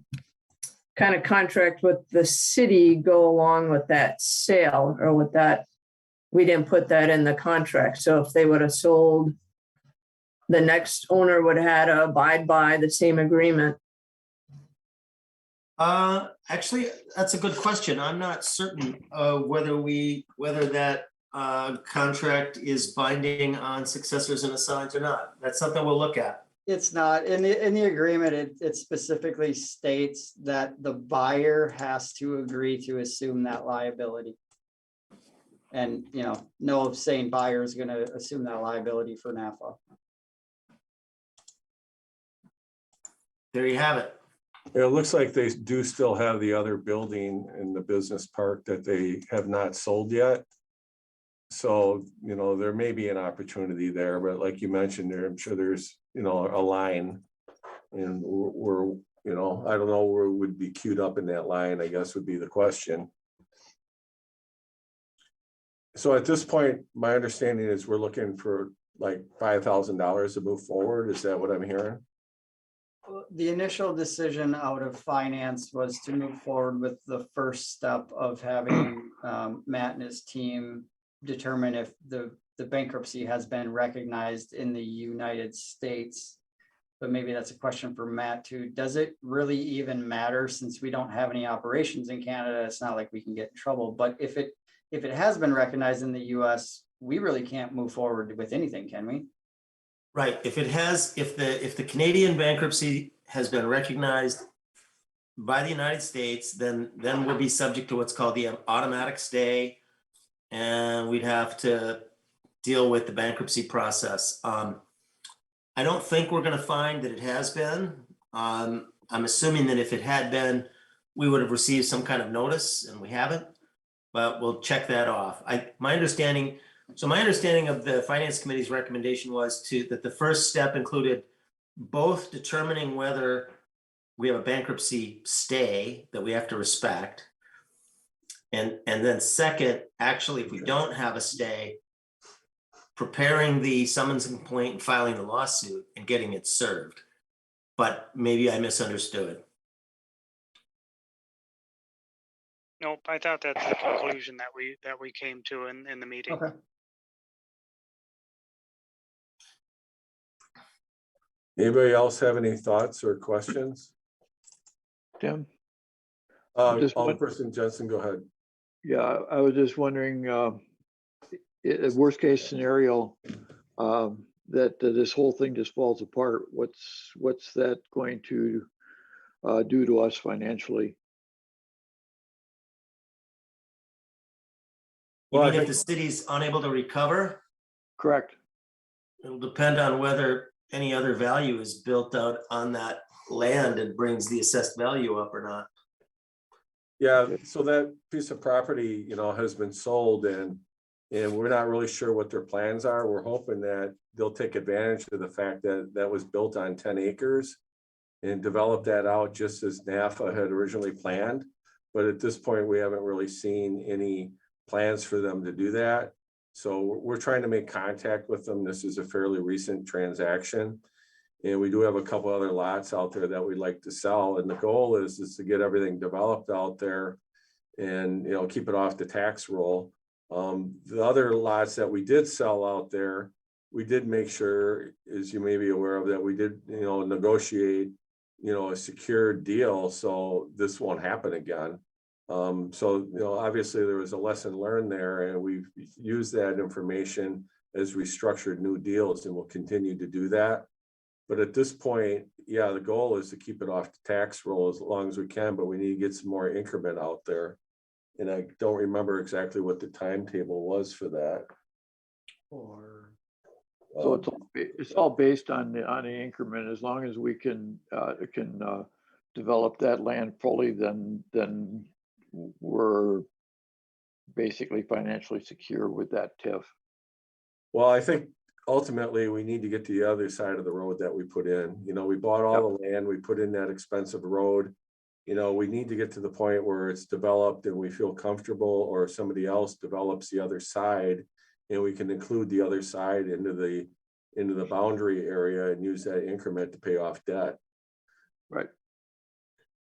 Speaker 10: kind of contract with the city go along with that sale, or with that? We didn't put that in the contract. So if they would have sold, the next owner would have had to abide by the same agreement.
Speaker 17: Actually, that's a good question. I'm not certain whether that contract is binding on successors and assigns or not. That's something we'll look at.
Speaker 13: It's not in the agreement. It specifically states that the buyer has to agree to assume that liability. And, no saying buyer is going to assume that liability for NAFA.
Speaker 17: There you have it.
Speaker 1: It looks like they do still have the other building in the business park that they have not sold yet. So, there may be an opportunity there, but like you mentioned there, I'm sure there's, a line. And we're, I don't know where it would be queued up in that line, I guess would be the question. So at this point, my understanding is we're looking for like $5,000 to move forward. Is that what I'm hearing?
Speaker 13: The initial decision out of finance was to move forward with the first step of having Matt and his team determine if the bankruptcy has been recognized in the United States. But maybe that's a question for Matt too. Does it really even matter, since we don't have any operations in Canada? It's not like we can get in trouble. But if it has been recognized in the US, we really can't move forward with anything, can we?
Speaker 17: Right. If the Canadian bankruptcy has been recognized by the United States, then we'll be subject to what's called the automatic stay, and we'd have to deal with the bankruptcy process. I don't think we're going to find that it has been. I'm assuming that if it had been, we would have received some kind of notice, and we haven't. But we'll check that off. My understanding of the Finance Committee's recommendation was that the first step included both determining whether we have a bankruptcy stay that we have to respect. And then second, actually, if we don't have a stay, preparing the summons and complaint and filing the lawsuit and getting it served. But maybe I misunderstood.
Speaker 15: Nope, I thought that's the conclusion that we came to in the meeting.
Speaker 13: Okay.
Speaker 1: Anybody else have any thoughts or questions?
Speaker 11: Tim?
Speaker 1: Alderperson Jensen, go ahead.
Speaker 11: Yeah, I was just wondering, worst case scenario, that this whole thing just falls apart, what's that going to do to us financially?
Speaker 17: You mean if the city's unable to recover?
Speaker 11: Correct.
Speaker 17: It'll depend on whether any other value is built out on that land and brings the assessed value up or not.
Speaker 1: Yeah, so that piece of property, has been sold and we're not really sure what their plans are. We're hoping that they'll take advantage of the fact that that was built on 10 acres and develop that out just as NAFA had originally planned. But at this point, we haven't really seen any plans for them to do that. So we're trying to make contact with them. This is a fairly recent transaction. And we do have a couple other lots out there that we'd like to sell. And the goal is to get everything developed out there and, keep it off the tax roll. The other lots that we did sell out there, we did make sure, as you may be aware of, that we did, negotiate, a secured deal. So this won't happen again. So, obviously there was a lesson learned there and we've used that information as we structured new deals and we'll continue to do that. But at this point, yeah, the goal is to keep it off the tax roll as long as we can, but we need to get some more increment out there. And I don't remember exactly what the timetable was for that. Or
Speaker 11: So it's all based on the increment. As long as we can develop that land fully, then we're basically financially secure with that TIF.
Speaker 1: Well, I think ultimately we need to get to the other side of the road that we put in. We bought all the land, we put in that expensive road. We need to get to the point where it's developed and we feel comfortable, or somebody else develops the other side and we can include the other side into the boundary area and use that increment to pay off debt.
Speaker 11: Right.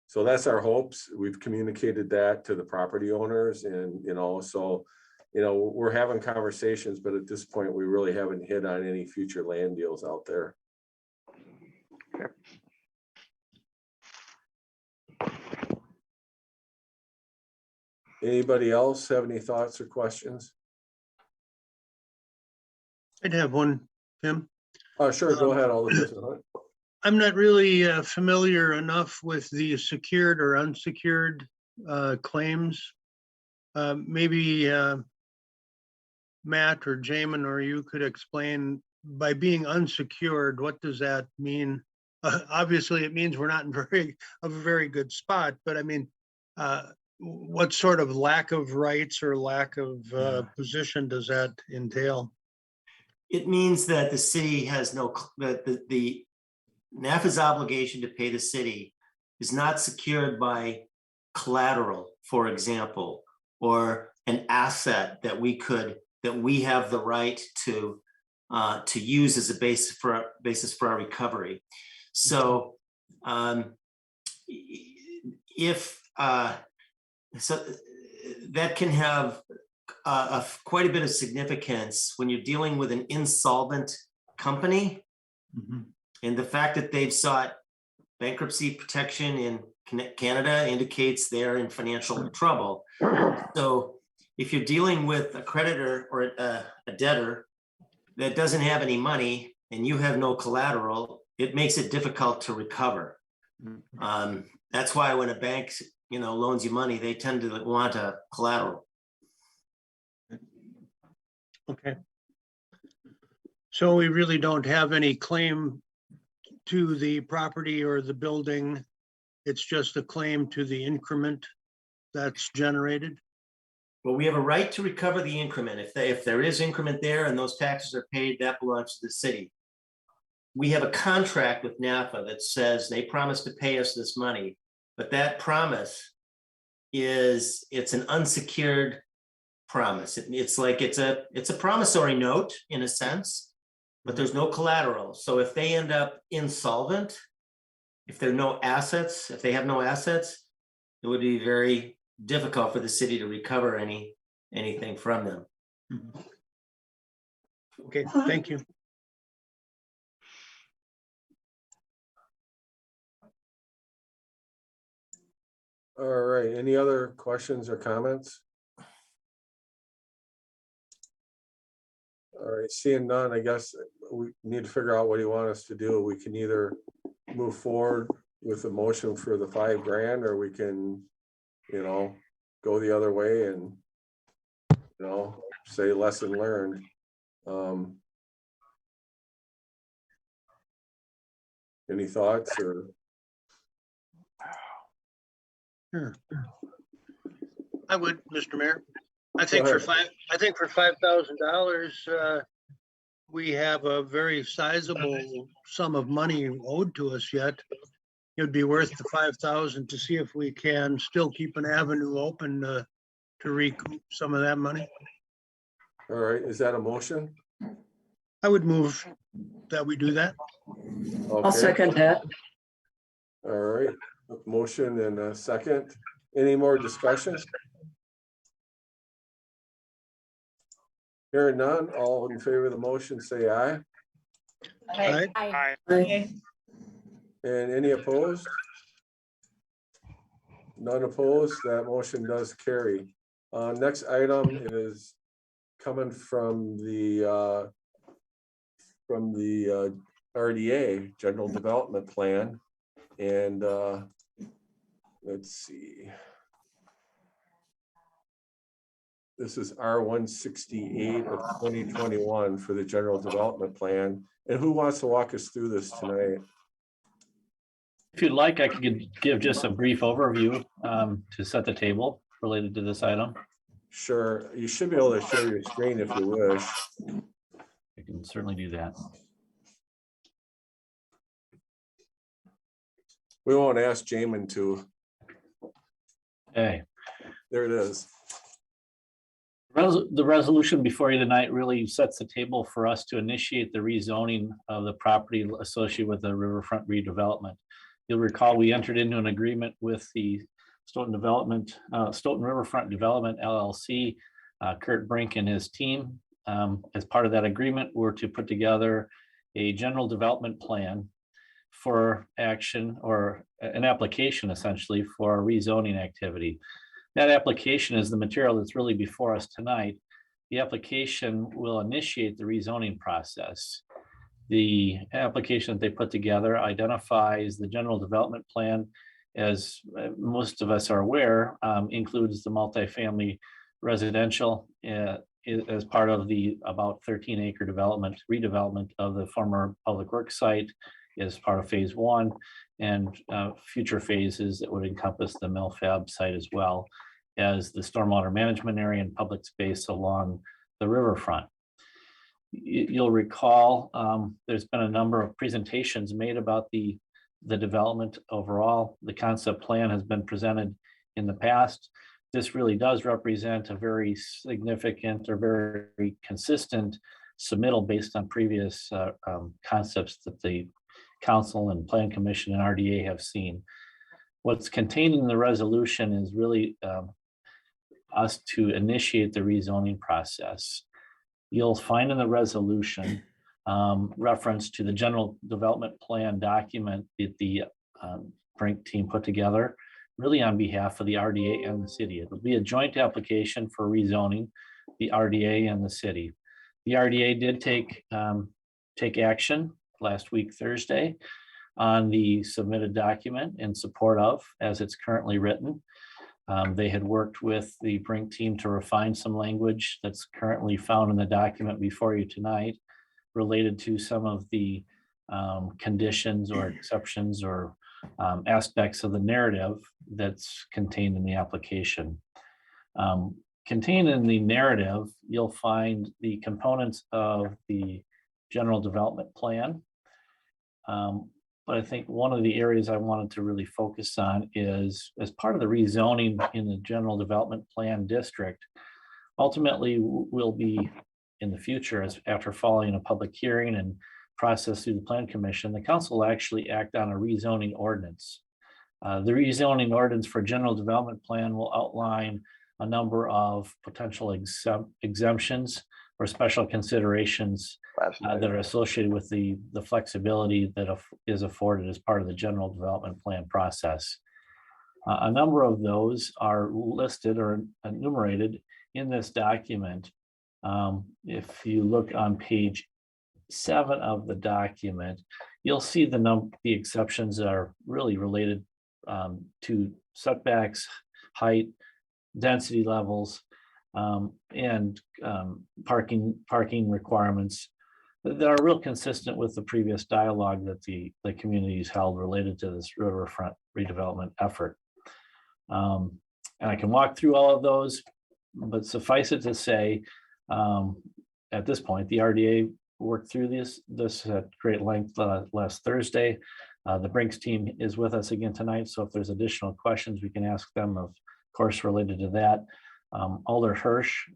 Speaker 1: So that's our hopes. We've communicated that to the property owners and, we're having conversations, but at this point, we really haven't hit on any future land deals out there.
Speaker 11: Okay.
Speaker 1: Anybody else have any thoughts or questions?
Speaker 14: I'd have one, Tim.
Speaker 1: Sure, go ahead. I'll listen.
Speaker 14: I'm not really familiar enough with the secured or unsecured claims. Maybe Matt or Jamin or you could explain, by being unsecured, what does that mean? Obviously, it means we're not in a very good spot, but I mean, what sort of lack of rights or lack of position does that entail?
Speaker 17: It means that the city has the NAFA's obligation to pay the city is not secured by collateral, for example, or an asset that we have the right to use as a basis for our recovery. So so that can have quite a bit of significance when you're dealing with an insolvent company.
Speaker 14: Mm-hmm.
Speaker 17: And the fact that they've sought bankruptcy protection in Canada indicates they're in financial trouble. So if you're dealing with a creditor or a debtor that doesn't have any money and you have no collateral, it makes it difficult to recover. That's why when a bank loans you money, they tend to want a collateral.
Speaker 14: Okay. So we really don't have any claim to the property or the building. It's just a claim to the increment that's generated.
Speaker 17: Well, we have a right to recover the increment. If there is increment there and those taxes are paid, that belongs to the city. We have a contract with NAFA that says they promise to pay us this money, but that promise it's an unsecured promise. It's a promissory note in a sense, but there's no collateral. So if they end up insolvent, if they have no assets, it would be very difficult for the city to recover anything from them.
Speaker 14: Okay, thank you.
Speaker 1: All right, any other questions or comments? All right, seeing none, I guess we need to figure out what you want us to do. We can either move forward with a motion for the $5,000, or we can, go the other way and, say lesson learned. Any thoughts or?
Speaker 14: Sure. I would, Mr. Mayor. I
Speaker 1: Go
Speaker 14: think for
Speaker 1: ahead.
Speaker 14: $5,000, we have a very sizable sum of money owed to us yet. It'd be worth the 5,000 to see if we can still keep an avenue open to recoup some of that money.
Speaker 1: All right, is that a motion?
Speaker 14: I would move that we do that.
Speaker 10: I'll
Speaker 1: Okay.
Speaker 10: second that.
Speaker 1: All right, motion and a second. Any more discussion? Hearing none, all in favor of the motion, say aye.
Speaker 14: Aye.
Speaker 15: Aye.
Speaker 2: Aye.
Speaker 1: And any opposed? None opposed, that motion does carry. Next item is coming from the RDA, General Development Plan. And let's see. This is R-168 of 2021 for the General Development Plan. And who wants to walk us through this tonight?
Speaker 18: If you'd like, I could give just a brief overview to set the table related to this item.
Speaker 1: Sure, you should be able to share your screen if you wish.
Speaker 18: I can certainly do that.
Speaker 1: We won't ask Jamin to.
Speaker 18: Okay.
Speaker 1: There it is.
Speaker 18: The resolution before you tonight really sets the table for us to initiate the rezoning of the property associated with the riverfront redevelopment. You'll recall we entered into an agreement with the Stoughton Riverfront Development LLC, Kurt Brink and his team. As part of that agreement, we're to put together a general development plan for action, or an application essentially for rezoning activity. That application is the material that's really before us tonight. The application will initiate the rezoning process. The application that they put together identifies the general development plan, as most of us are aware, includes the multifamily residential as part of the about 13-acre redevelopment of the former public works site as part of phase 1, and future phases that would encompass the mill fab site as well as the stormwater management area and public space along the riverfront. You'll recall there's been a number of presentations made about the development overall. The concept plan has been presented in the past. This really does represent a very significant or very consistent submittal based on previous concepts that the Council and Plan Commission and RDA have seen. What's contained in the resolution is really us to initiate the rezoning process. You'll find in the resolution reference to the general development plan document that the Brink team put together, really on behalf of the RDA and the city. It'll be a joint application for rezoning, the RDA and the city. The RDA did take action last week, Thursday, on the submitted document in support of, as it's currently written. They had worked with the Brink team to refine some language that's currently found in the document before you tonight, related to some of the conditions or exceptions or aspects of the narrative that's contained in the application. Contained in the narrative, you'll find the components of the general development plan. But I think one of the areas I wanted to really focus on is, as part of the rezoning in the general development plan district, ultimately we'll be in the future, as after following a public hearing and process through the Plan Commission, the council will actually act on a rezoning ordinance. The rezoning ordinance for general development plan will outline a number of potential exemptions or special considerations that are associated with the flexibility that is afforded as part of the general development plan process. A number of those are listed or enumerated in this document. If you look on page 7 of the document, you'll see the exceptions that are really related to setbacks, height, density levels, and parking requirements that are real consistent with the previous dialogue that the communities held related to this riverfront redevelopment effort. And I can walk through all of those, but suffice it to say, at this point, the RDA worked through this at great length last Thursday. The Brinks team is with us again tonight, so if there's additional questions, we can ask them, of course, related to that. Alder Hirsch,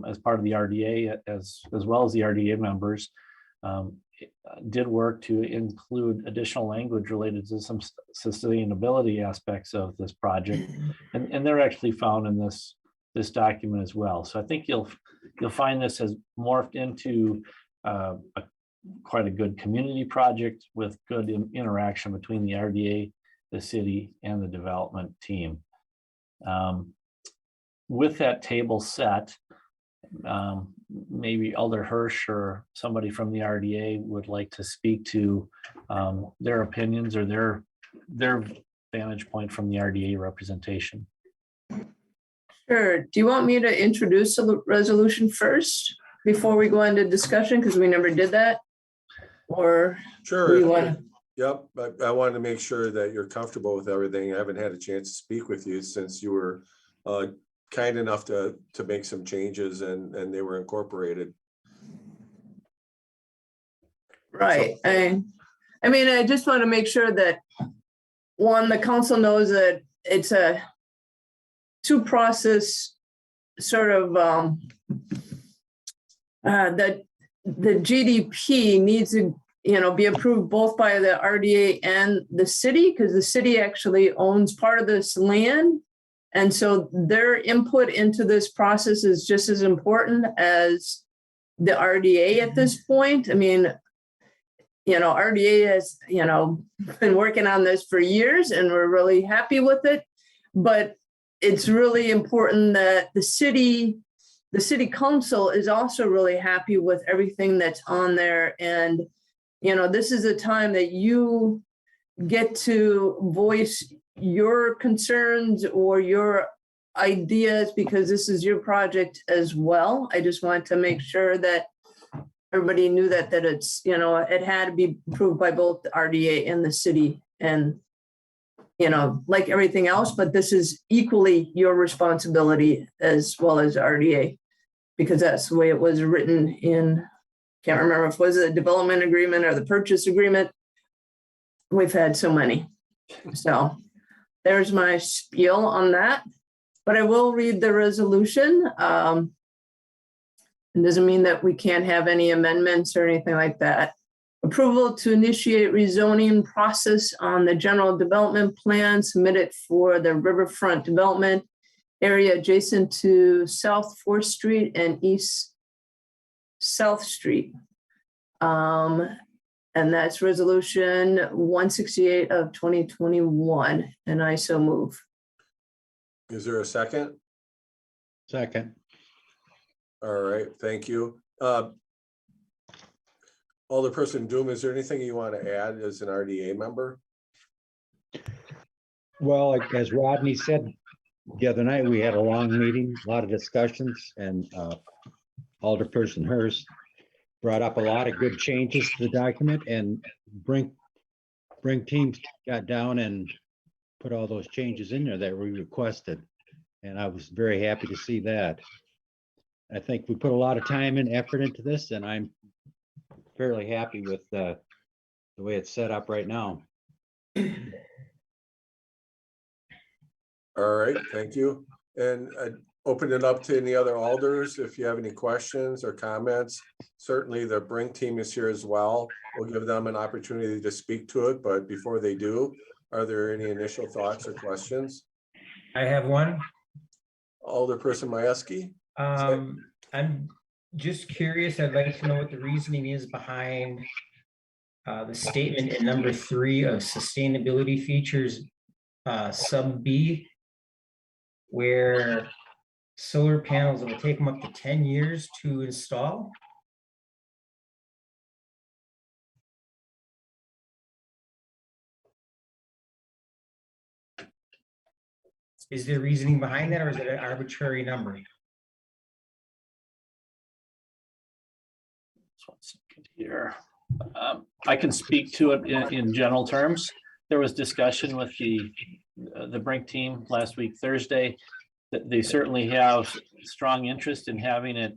Speaker 18: as part of the RDA, as well as the RDA members, did work to include additional language related to some sustainability aspects of this project, and they're actually found in this document as well. So I think you'll find this has morphed into quite a good community project with good interaction between the RDA, the city, and the development team. With that table set, maybe Alder Hirsch or somebody from the RDA would like to speak to their opinions or their vantage point from the RDA representation.
Speaker 10: Sure. Do you want me to introduce the resolution first before we go into discussion? Because we never did that. Or
Speaker 1: Sure.
Speaker 10: you want to?
Speaker 1: Yep, I wanted to make sure that you're comfortable with everything. I haven't had a chance to speak with you since you were kind enough to make some changes and they were incorporated.
Speaker 10: Right. I mean, I just want to make sure that, one, the council knows that it's a two-process sort of that the GDP needs to, be approved both by the RDA and the city, because the city actually owns part of this land. And so their input into this process is just as important as the RDA at this point. I mean, RDA has, been working on this for years and we're really happy with it. But it's really important that the city council is also really happy with everything that's on there. And, this is a time that you get to voice your concerns or your ideas because this is your project as well. I just want to make sure that everybody knew that it's, it had to be approved by both the RDA and the city and, like everything else, but this is equally your responsibility as well as RDA because that's the way it was written in, can't remember if it was a development agreement or the purchase agreement. We've had so many. So there's my spiel on that, but I will read the resolution. It doesn't mean that we can't have any amendments or anything like that. Approval to initiate rezoning process on the general development plan submitted for the riverfront development area adjacent to South 4th Street and East South Street. And that's resolution 168 of 2021. And I so move.
Speaker 1: Is there a second?
Speaker 4: Second.
Speaker 1: All right, thank you. Alderperson Doom, is there anything you want to add as an RDA member?
Speaker 19: Well, as Rodney said, the other night, we had a long meeting, a lot of discussions, and Alderperson Hurst brought up a lot of good changes to the document, and Brink teams got down and put all those changes in there that we requested. And I was very happy to see that. I think we put a lot of time and effort into this, and I'm fairly happy with the way it's set up right now.
Speaker 1: All right, thank you. And I open it up to any other alders. If you have any questions or comments, certainly the Brink team is here as well. We'll give them an opportunity to speak to it, but before they do, are there any initial thoughts or questions?
Speaker 20: I have one.
Speaker 1: Alderperson Majewski.
Speaker 20: I'm just curious. I'd like to know what the reasoning is behind the statement in number 3 of sustainability features, sub B, where solar panels, it will take them up to 10 years to install. Is there reasoning behind that, or is it an arbitrary number?
Speaker 18: One second here. I can speak to it in general terms. There was discussion with the Brink team last week, Thursday, they certainly have strong interest in having it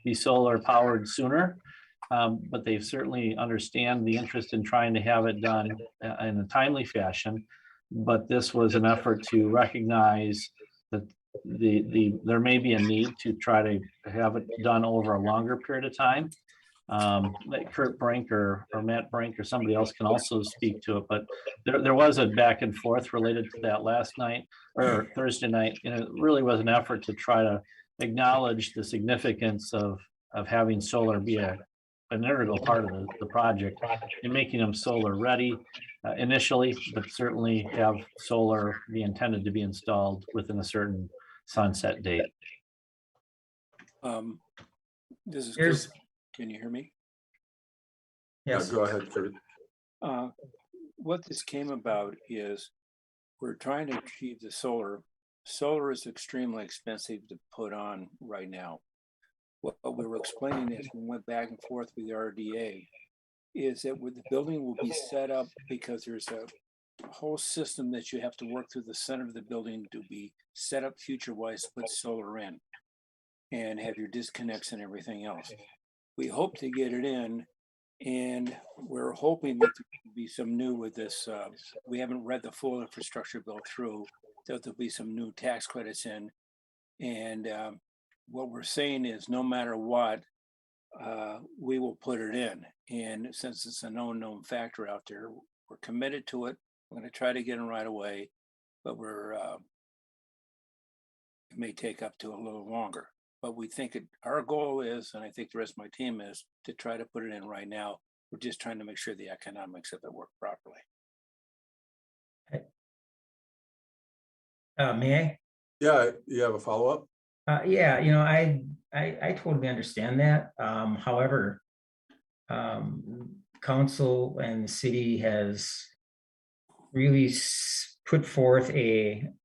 Speaker 18: be solar powered sooner. But they certainly understand the interest in trying to have it done in a timely fashion. But this was an effort to recognize that there may be a need to try to have it done over a longer period of time. Like Kurt Brink or Matt Brink or somebody else can also speak to it, but there was a back and forth related to that last night or Thursday night, and it really was an effort to try to acknowledge the significance of having solar be an integral part of the project and making them solar ready initially, but certainly have solar be intended to be installed within a certain sunset date.
Speaker 21: This is
Speaker 20: Here's-
Speaker 21: Kurt. Can you hear me?
Speaker 20: Yes.
Speaker 1: Go ahead, Kurt.
Speaker 21: What this came about is we're trying to achieve the solar. Solar is extremely expensive to put on right now. What we were explaining is we went back and forth with the RDA is that the building will be set up because there's a whole system that you have to work through the center of the building to be set up future-wise to put solar in and have your disconnects and everything else. We hope to get it in, and we're hoping that there will be some new with this. We haven't read the full infrastructure bill through, that there'll be some new tax credits in. And what we're saying is no matter what, we will put it in. And since it's an unknown factor out there, we're committed to it. We're going to try to get it right away, but it may take up to a little longer. But we think our goal is, and I think the rest of my team is, to try to put it in right now. We're just trying to make sure the economics of it work properly.
Speaker 20: May I?
Speaker 1: Yeah, you have a follow-up?
Speaker 20: Yeah, I totally understand that. However, council and the city has really put forth an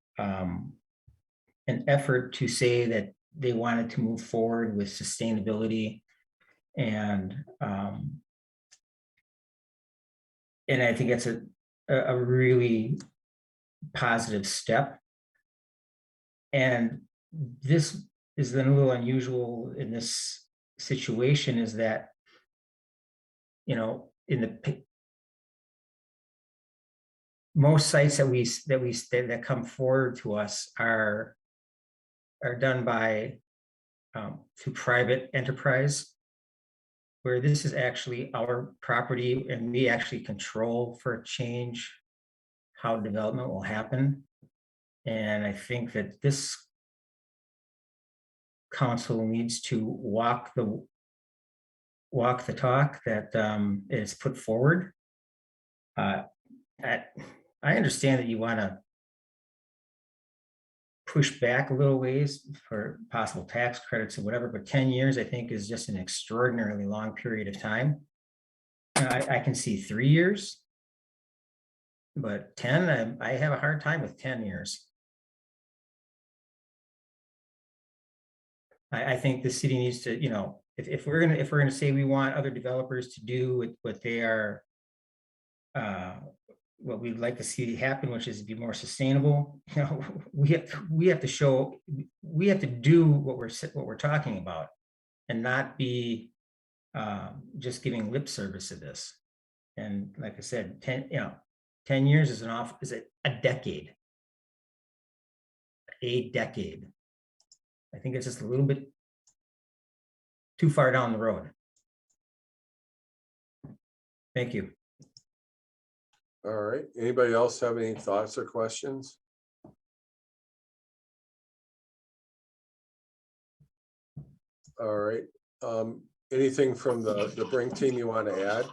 Speaker 20: effort to say that they wanted to move forward with sustainability, and I think it's a really positive step. And this is then a little unusual in this situation, is that, in most sites that come forward to us are done by through private enterprise, where this is actually our property and we actually control for a change how development will happen. And I think that this council needs to walk the talk that is put forward. I understand that you want to push back a little ways for possible tax credits or whatever, but 10 years I think is just an extraordinarily long period of time. I can see 3 years, but 10, I have a hard time with 10 years. I think the city needs to, if we're gonna say we want other developers to do what they are, what we'd like to see happen, which is be more sustainable, we have to do what we're talking about, and not be just giving lip service to this. And like I said, 10 years is a decade. A decade. I think it's just a little bit too far down the road. Thank you.
Speaker 1: All right. Anybody else have any thoughts or questions? All right. Anything from the Brink team you want to add?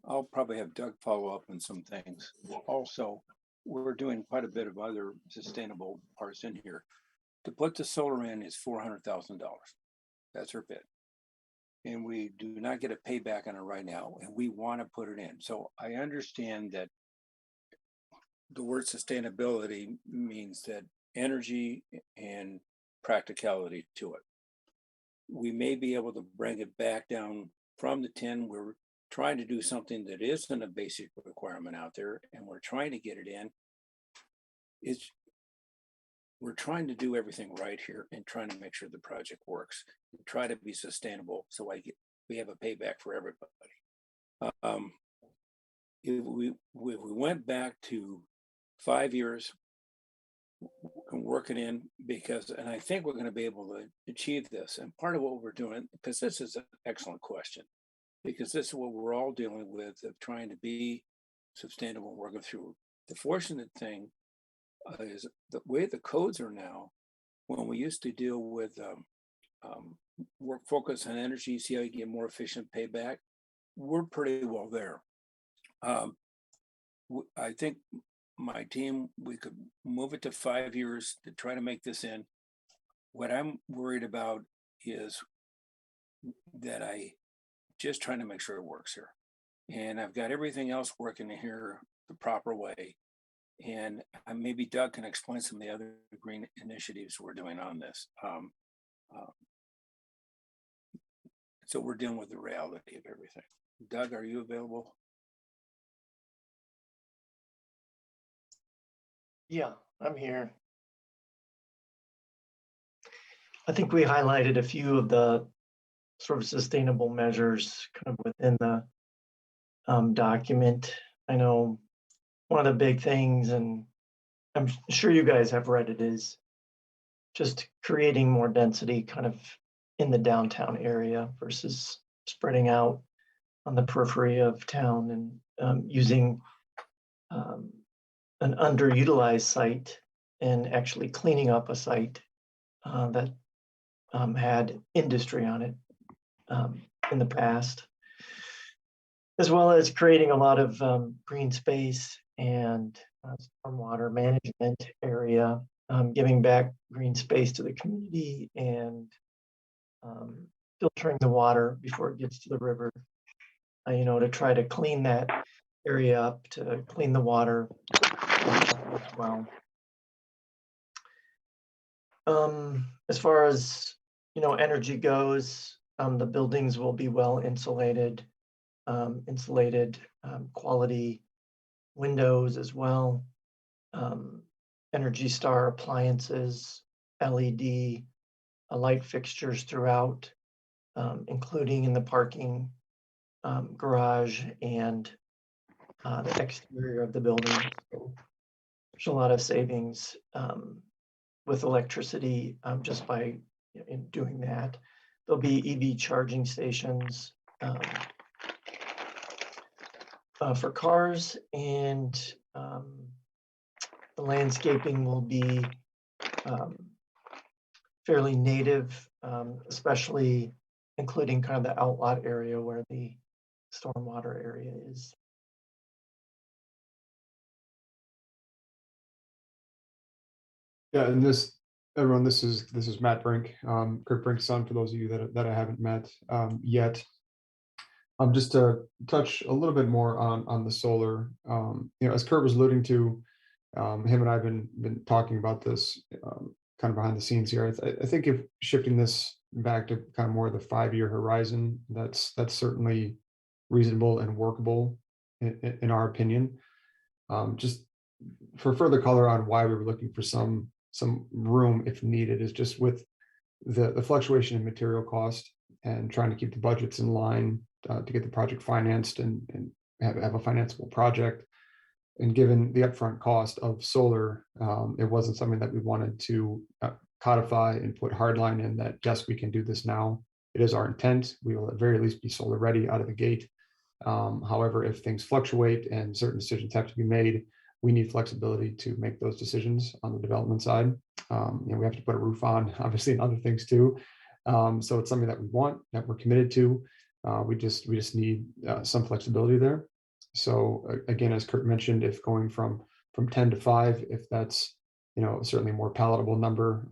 Speaker 21: I'll probably have Doug follow up on some things. Also, we're doing quite a bit of other sustainable parts in here. To put the solar in is $400,000. That's our bid. And we do not get a payback on it right now, and we want to put it in. So I understand that the word sustainability means that energy and practicality to it. We may be able to bring it back down from the 10. We're trying to do something that isn't a basic requirement out there, and we're trying to get it in. it's, we're trying to do everything right here and trying to make sure the project works. And try to be sustainable so we have a payback for everybody. If we went back to 5 years and working in, and I think we're going to be able to achieve this. And part of what we're doing, because this is an excellent question, because this is what we're all dealing with, of trying to be sustainable, working through. The fortunate thing is the way the codes are now. When we used to deal with work focus on energy, see how you get more efficient payback, we're pretty well there. I think my team, we could move it to 5 years to try to make this in. What I'm worried about is that I just trying to make sure it works here. And I've got everything else working here the proper way. And maybe Doug can explain some of the other green initiatives we're doing on this. So we're dealing with the reality of everything. Doug, are you available?
Speaker 6: Yeah, I'm here. I think we highlighted a few of the sort of sustainable measures kind of within the document. I know one of the big things, and I'm sure you guys have read it, is just creating more density kind of in the downtown area versus spreading out on the periphery of town, and using an underutilized site and actually cleaning up a site that had industry on it in the past, as well as creating a lot of green space and stormwater management area, giving back green space to the community, and filtering the water before it gets to the river, to try to clean that area up, to clean the water as well. As far as energy goes, the buildings will be well insulated, quality windows as well, Energy Star appliances, LED light fixtures throughout, including in the parking garage and the exterior of the building. So there's a lot of savings with electricity just by in doing that. There'll be EV charging stations for cars, and the landscaping will be fairly native, especially including kind of the outlot area where the stormwater area is.
Speaker 22: Yeah, and everyone, this is Matt Brink, Kurt Brink's son, for those of you that I haven't met yet. Just to touch a little bit more on the solar, as Kurt was alluding to, him and I have been talking about this kind of behind the scenes here. I think if shifting this back to kind of more of the 5-year horizon, that's certainly reasonable and workable in our opinion. Just for further color on why we were looking for some room if needed, is just with the fluctuation in material cost and trying to keep the budgets in line to get the project financed and have a financeable project. And given the upfront cost of solar, it wasn't something that we wanted to codify and put hardline in that, yes, we can do this now. It is our intent. We will at very least be solar ready out of the gate. However, if things fluctuate and certain decisions have to be made, we need flexibility to make those decisions on the development side. We have to put a roof on, obviously, and other things too. So it's something that we want, that we're committed to. We just need some flexibility there. So again, as Kurt mentioned, if going from 10 to 5, if that's certainly a more palatable number,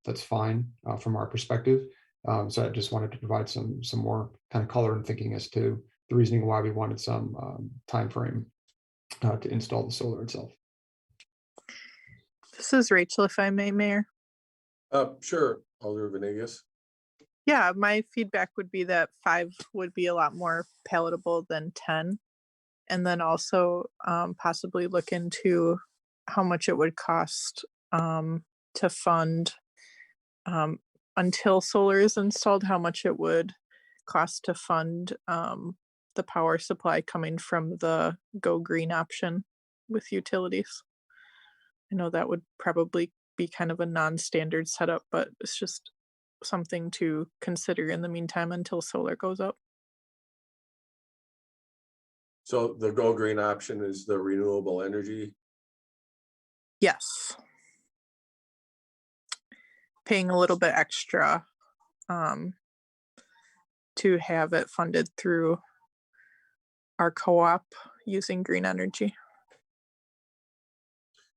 Speaker 22: that's fine from our perspective. So I just wanted to provide some more kind of color and thinking as to the reasoning why we wanted some time frame to install the solar itself.
Speaker 23: This is Rachel, if I may, Mayor.
Speaker 1: Sure, Alder Venegas.
Speaker 23: Yeah, my feedback would be that 5 would be a lot more palatable than 10. And then also possibly look into how much it would cost to fund until solar is installed, how much it would cost to fund the power supply coming from the Go Green option with utilities. I know that would probably be kind of a non-standard setup, but it's just something to consider in the meantime until solar goes up.
Speaker 1: So the Go Green option is the renewable energy.
Speaker 23: Yes. Paying a little bit extra to have it funded through our co-op using green energy.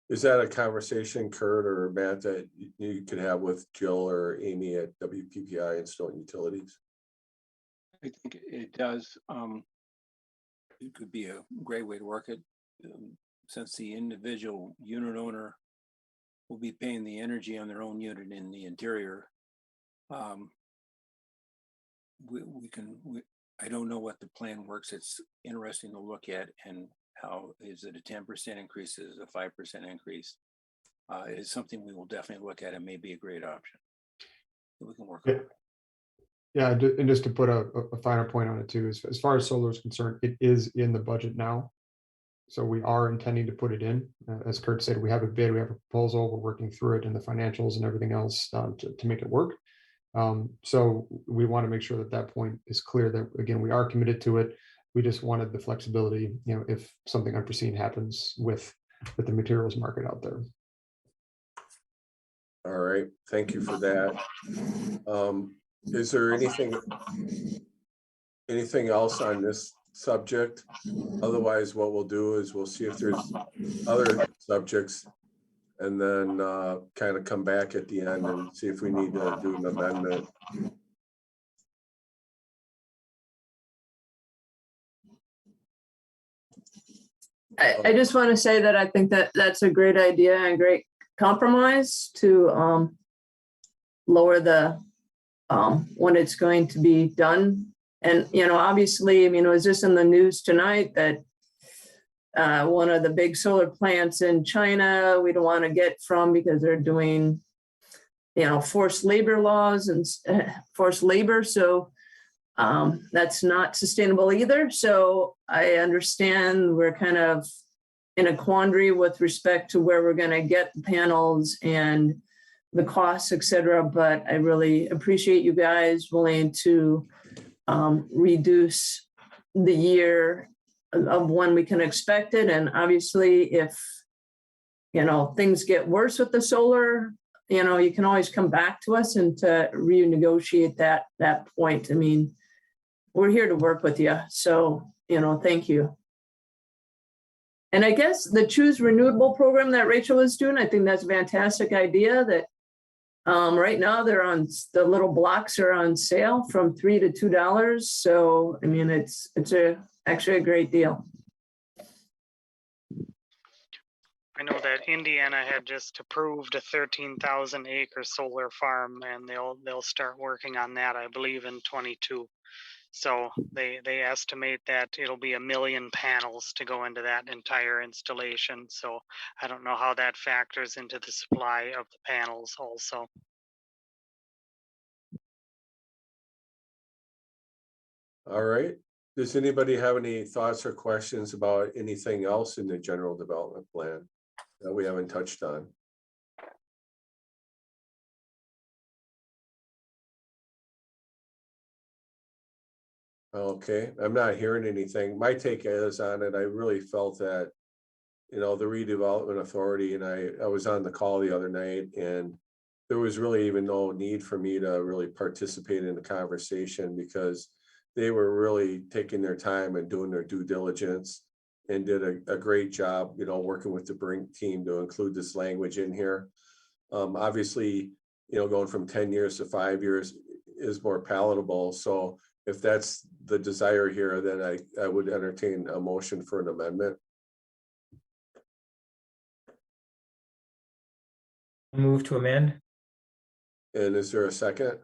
Speaker 1: Is that a conversation, Kurt or Matt, that you could have with Jill or Amy at WPPI and Stoughton Utilities?
Speaker 21: I think it does. It could be a great way to work it, since the individual unit owner will be paying the energy on their own unit in the interior. I don't know what the plan works. It's interesting to look at, and how is it a 10% increase? Is it a 5% increase? It's something we will definitely look at. It may be a great option that we can work on.
Speaker 22: Yeah, and just to put a finer point on it too, as far as solar is concerned, it is in the budget now. So we are intending to put it in. As Kurt said, we have a bid, we have a proposal, we're working through it and the financials and everything else to make it work. So we want to make sure that that point is clear, that again, we are committed to it. We just wanted the flexibility, if something unforeseen happens with the materials market out there.
Speaker 1: All right, thank you for that. Is there anything else on this subject? Otherwise, what we'll do is we'll see if there's other subjects, and then kind of come back at the end and see if we need to do an amendment.
Speaker 10: I just want to say that I think that that's a great idea and great compromise to lower the when it's going to be done. And, obviously, it was just in the news tonight that one of the big solar plants in China, we don't want to get from because they're doing, forced labor laws and forced labor. So that's not sustainable either. So I understand we're kind of in a quandary with respect to where we're going to get the panels and the costs, et cetera. But I really appreciate you guys willing to reduce the year of when we can expect it. And obviously, if, things get worse with the solar, you can always come back to us and to renegotiate that point. I mean, we're here to work with you. So, thank you. And I guess the Choose Renewable program that Rachel is doing, I think that's a fantastic idea. That right now the little blocks are on sale from $3 to $2. So, I mean, it's actually a great deal.
Speaker 15: I know that Indiana had just approved a 13,000 acre solar farm, and they'll start working on that, I believe, in 22. So they estimate that it'll be 1 million panels to go into that entire installation. So I don't know how that factors into the supply of the panels also.
Speaker 1: All right. Does anybody have any thoughts or questions about anything else in the general development plan that we haven't touched on? Okay, I'm not hearing anything. My take is on it, I really felt that, the redevelopment authority, and I was on the call the other night, and there was really even no need for me to really participate in the conversation, because they were really taking their time and doing their due diligence and did a great job, working with the Brink team to include this language in here. Obviously, going from 10 years to 5 years is more palatable. So if that's the desire here, then I would entertain a motion for an amendment.
Speaker 20: Move to amend.
Speaker 1: And is there a second?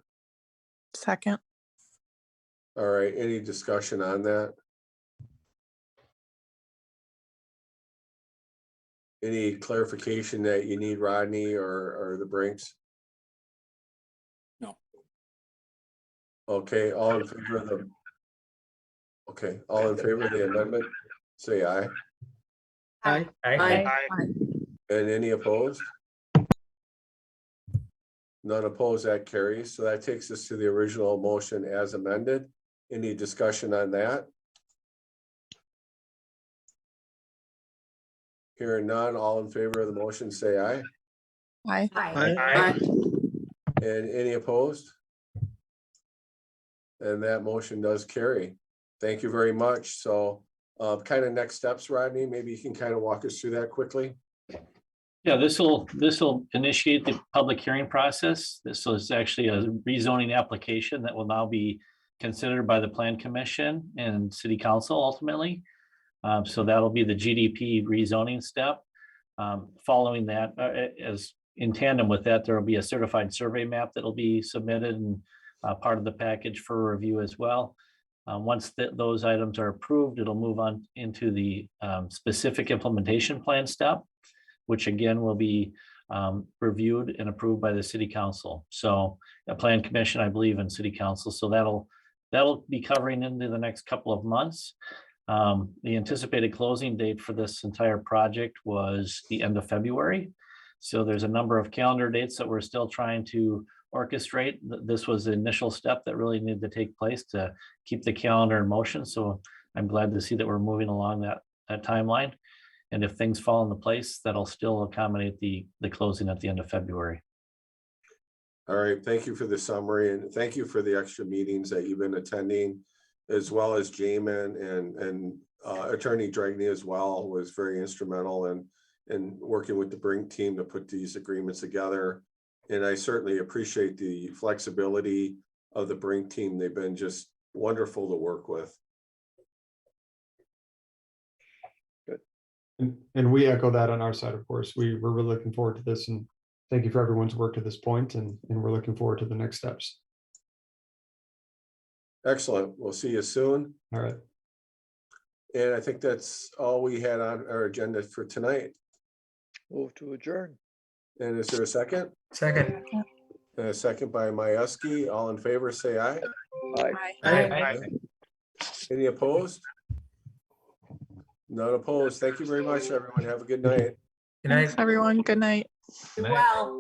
Speaker 23: Second.
Speaker 1: All right, any discussion on that? Any clarification that you need, Rodney or the Brinks?
Speaker 21: No.
Speaker 1: Okay, all in favor of the. Okay, all in favor of the amendment, say aye.
Speaker 10: Aye.
Speaker 20: Aye.
Speaker 1: And any opposed? None opposed, that carries. So that takes us to the original motion as amended. Any discussion on that? Hearing none, all in favor of the motion, say aye.
Speaker 23: Aye.
Speaker 10: Aye.
Speaker 1: And any opposed? And that motion does carry. Thank you very much. So kind of next steps, Rodney, maybe you can kind of walk us through that quickly.
Speaker 18: Yeah, this will initiate the public hearing process. This is actually a rezoning application that will now be considered by the Plan Commission and City Council ultimately. So that'll be the GDP rezoning step. Following that, as in tandem with that, there will be a certified survey map that'll be submitted and part of the package for review as well. Once those items are approved, it'll move on into the specific implementation plan step, which again will be reviewed and approved by the City Council. So a Plan Commission, I believe, in City Council. So that'll be covering into the next couple of months. The anticipated closing date for this entire project was the end of February. So there's a number of calendar dates that we're still trying to orchestrate. This was the initial step that really needed to take place to keep the calendar in motion. So I'm glad to see that we're moving along that timeline. And if things fall into place, that'll still accommodate the closing at the end of February.
Speaker 1: All right, thank you for the summary and thank you for the extra meetings that you've been attending, as well as Jamin and Attorney Dragney as well was very instrumental in working with the Brink team to put these agreements together. And I certainly appreciate the flexibility of the Brink team. They've been just wonderful to work with.
Speaker 22: And we echo that on our side, of course. We're really looking forward to this, and thank you for everyone's work to this point, and we're looking forward to the next steps.
Speaker 1: Excellent. We'll see you soon.
Speaker 22: All right.
Speaker 1: And I think that's all we had on our agenda for tonight.
Speaker 11: Move to adjourn.
Speaker 1: And is there a second?
Speaker 20: Second.
Speaker 1: And a second by Majewski. All in favor, say aye.
Speaker 11: Aye.
Speaker 1: Any opposed? None opposed. Thank you very much, everyone. Have a good night.
Speaker 20: Good
Speaker 23: Thanks,
Speaker 20: night.
Speaker 23: everyone. Good night.
Speaker 3: Well.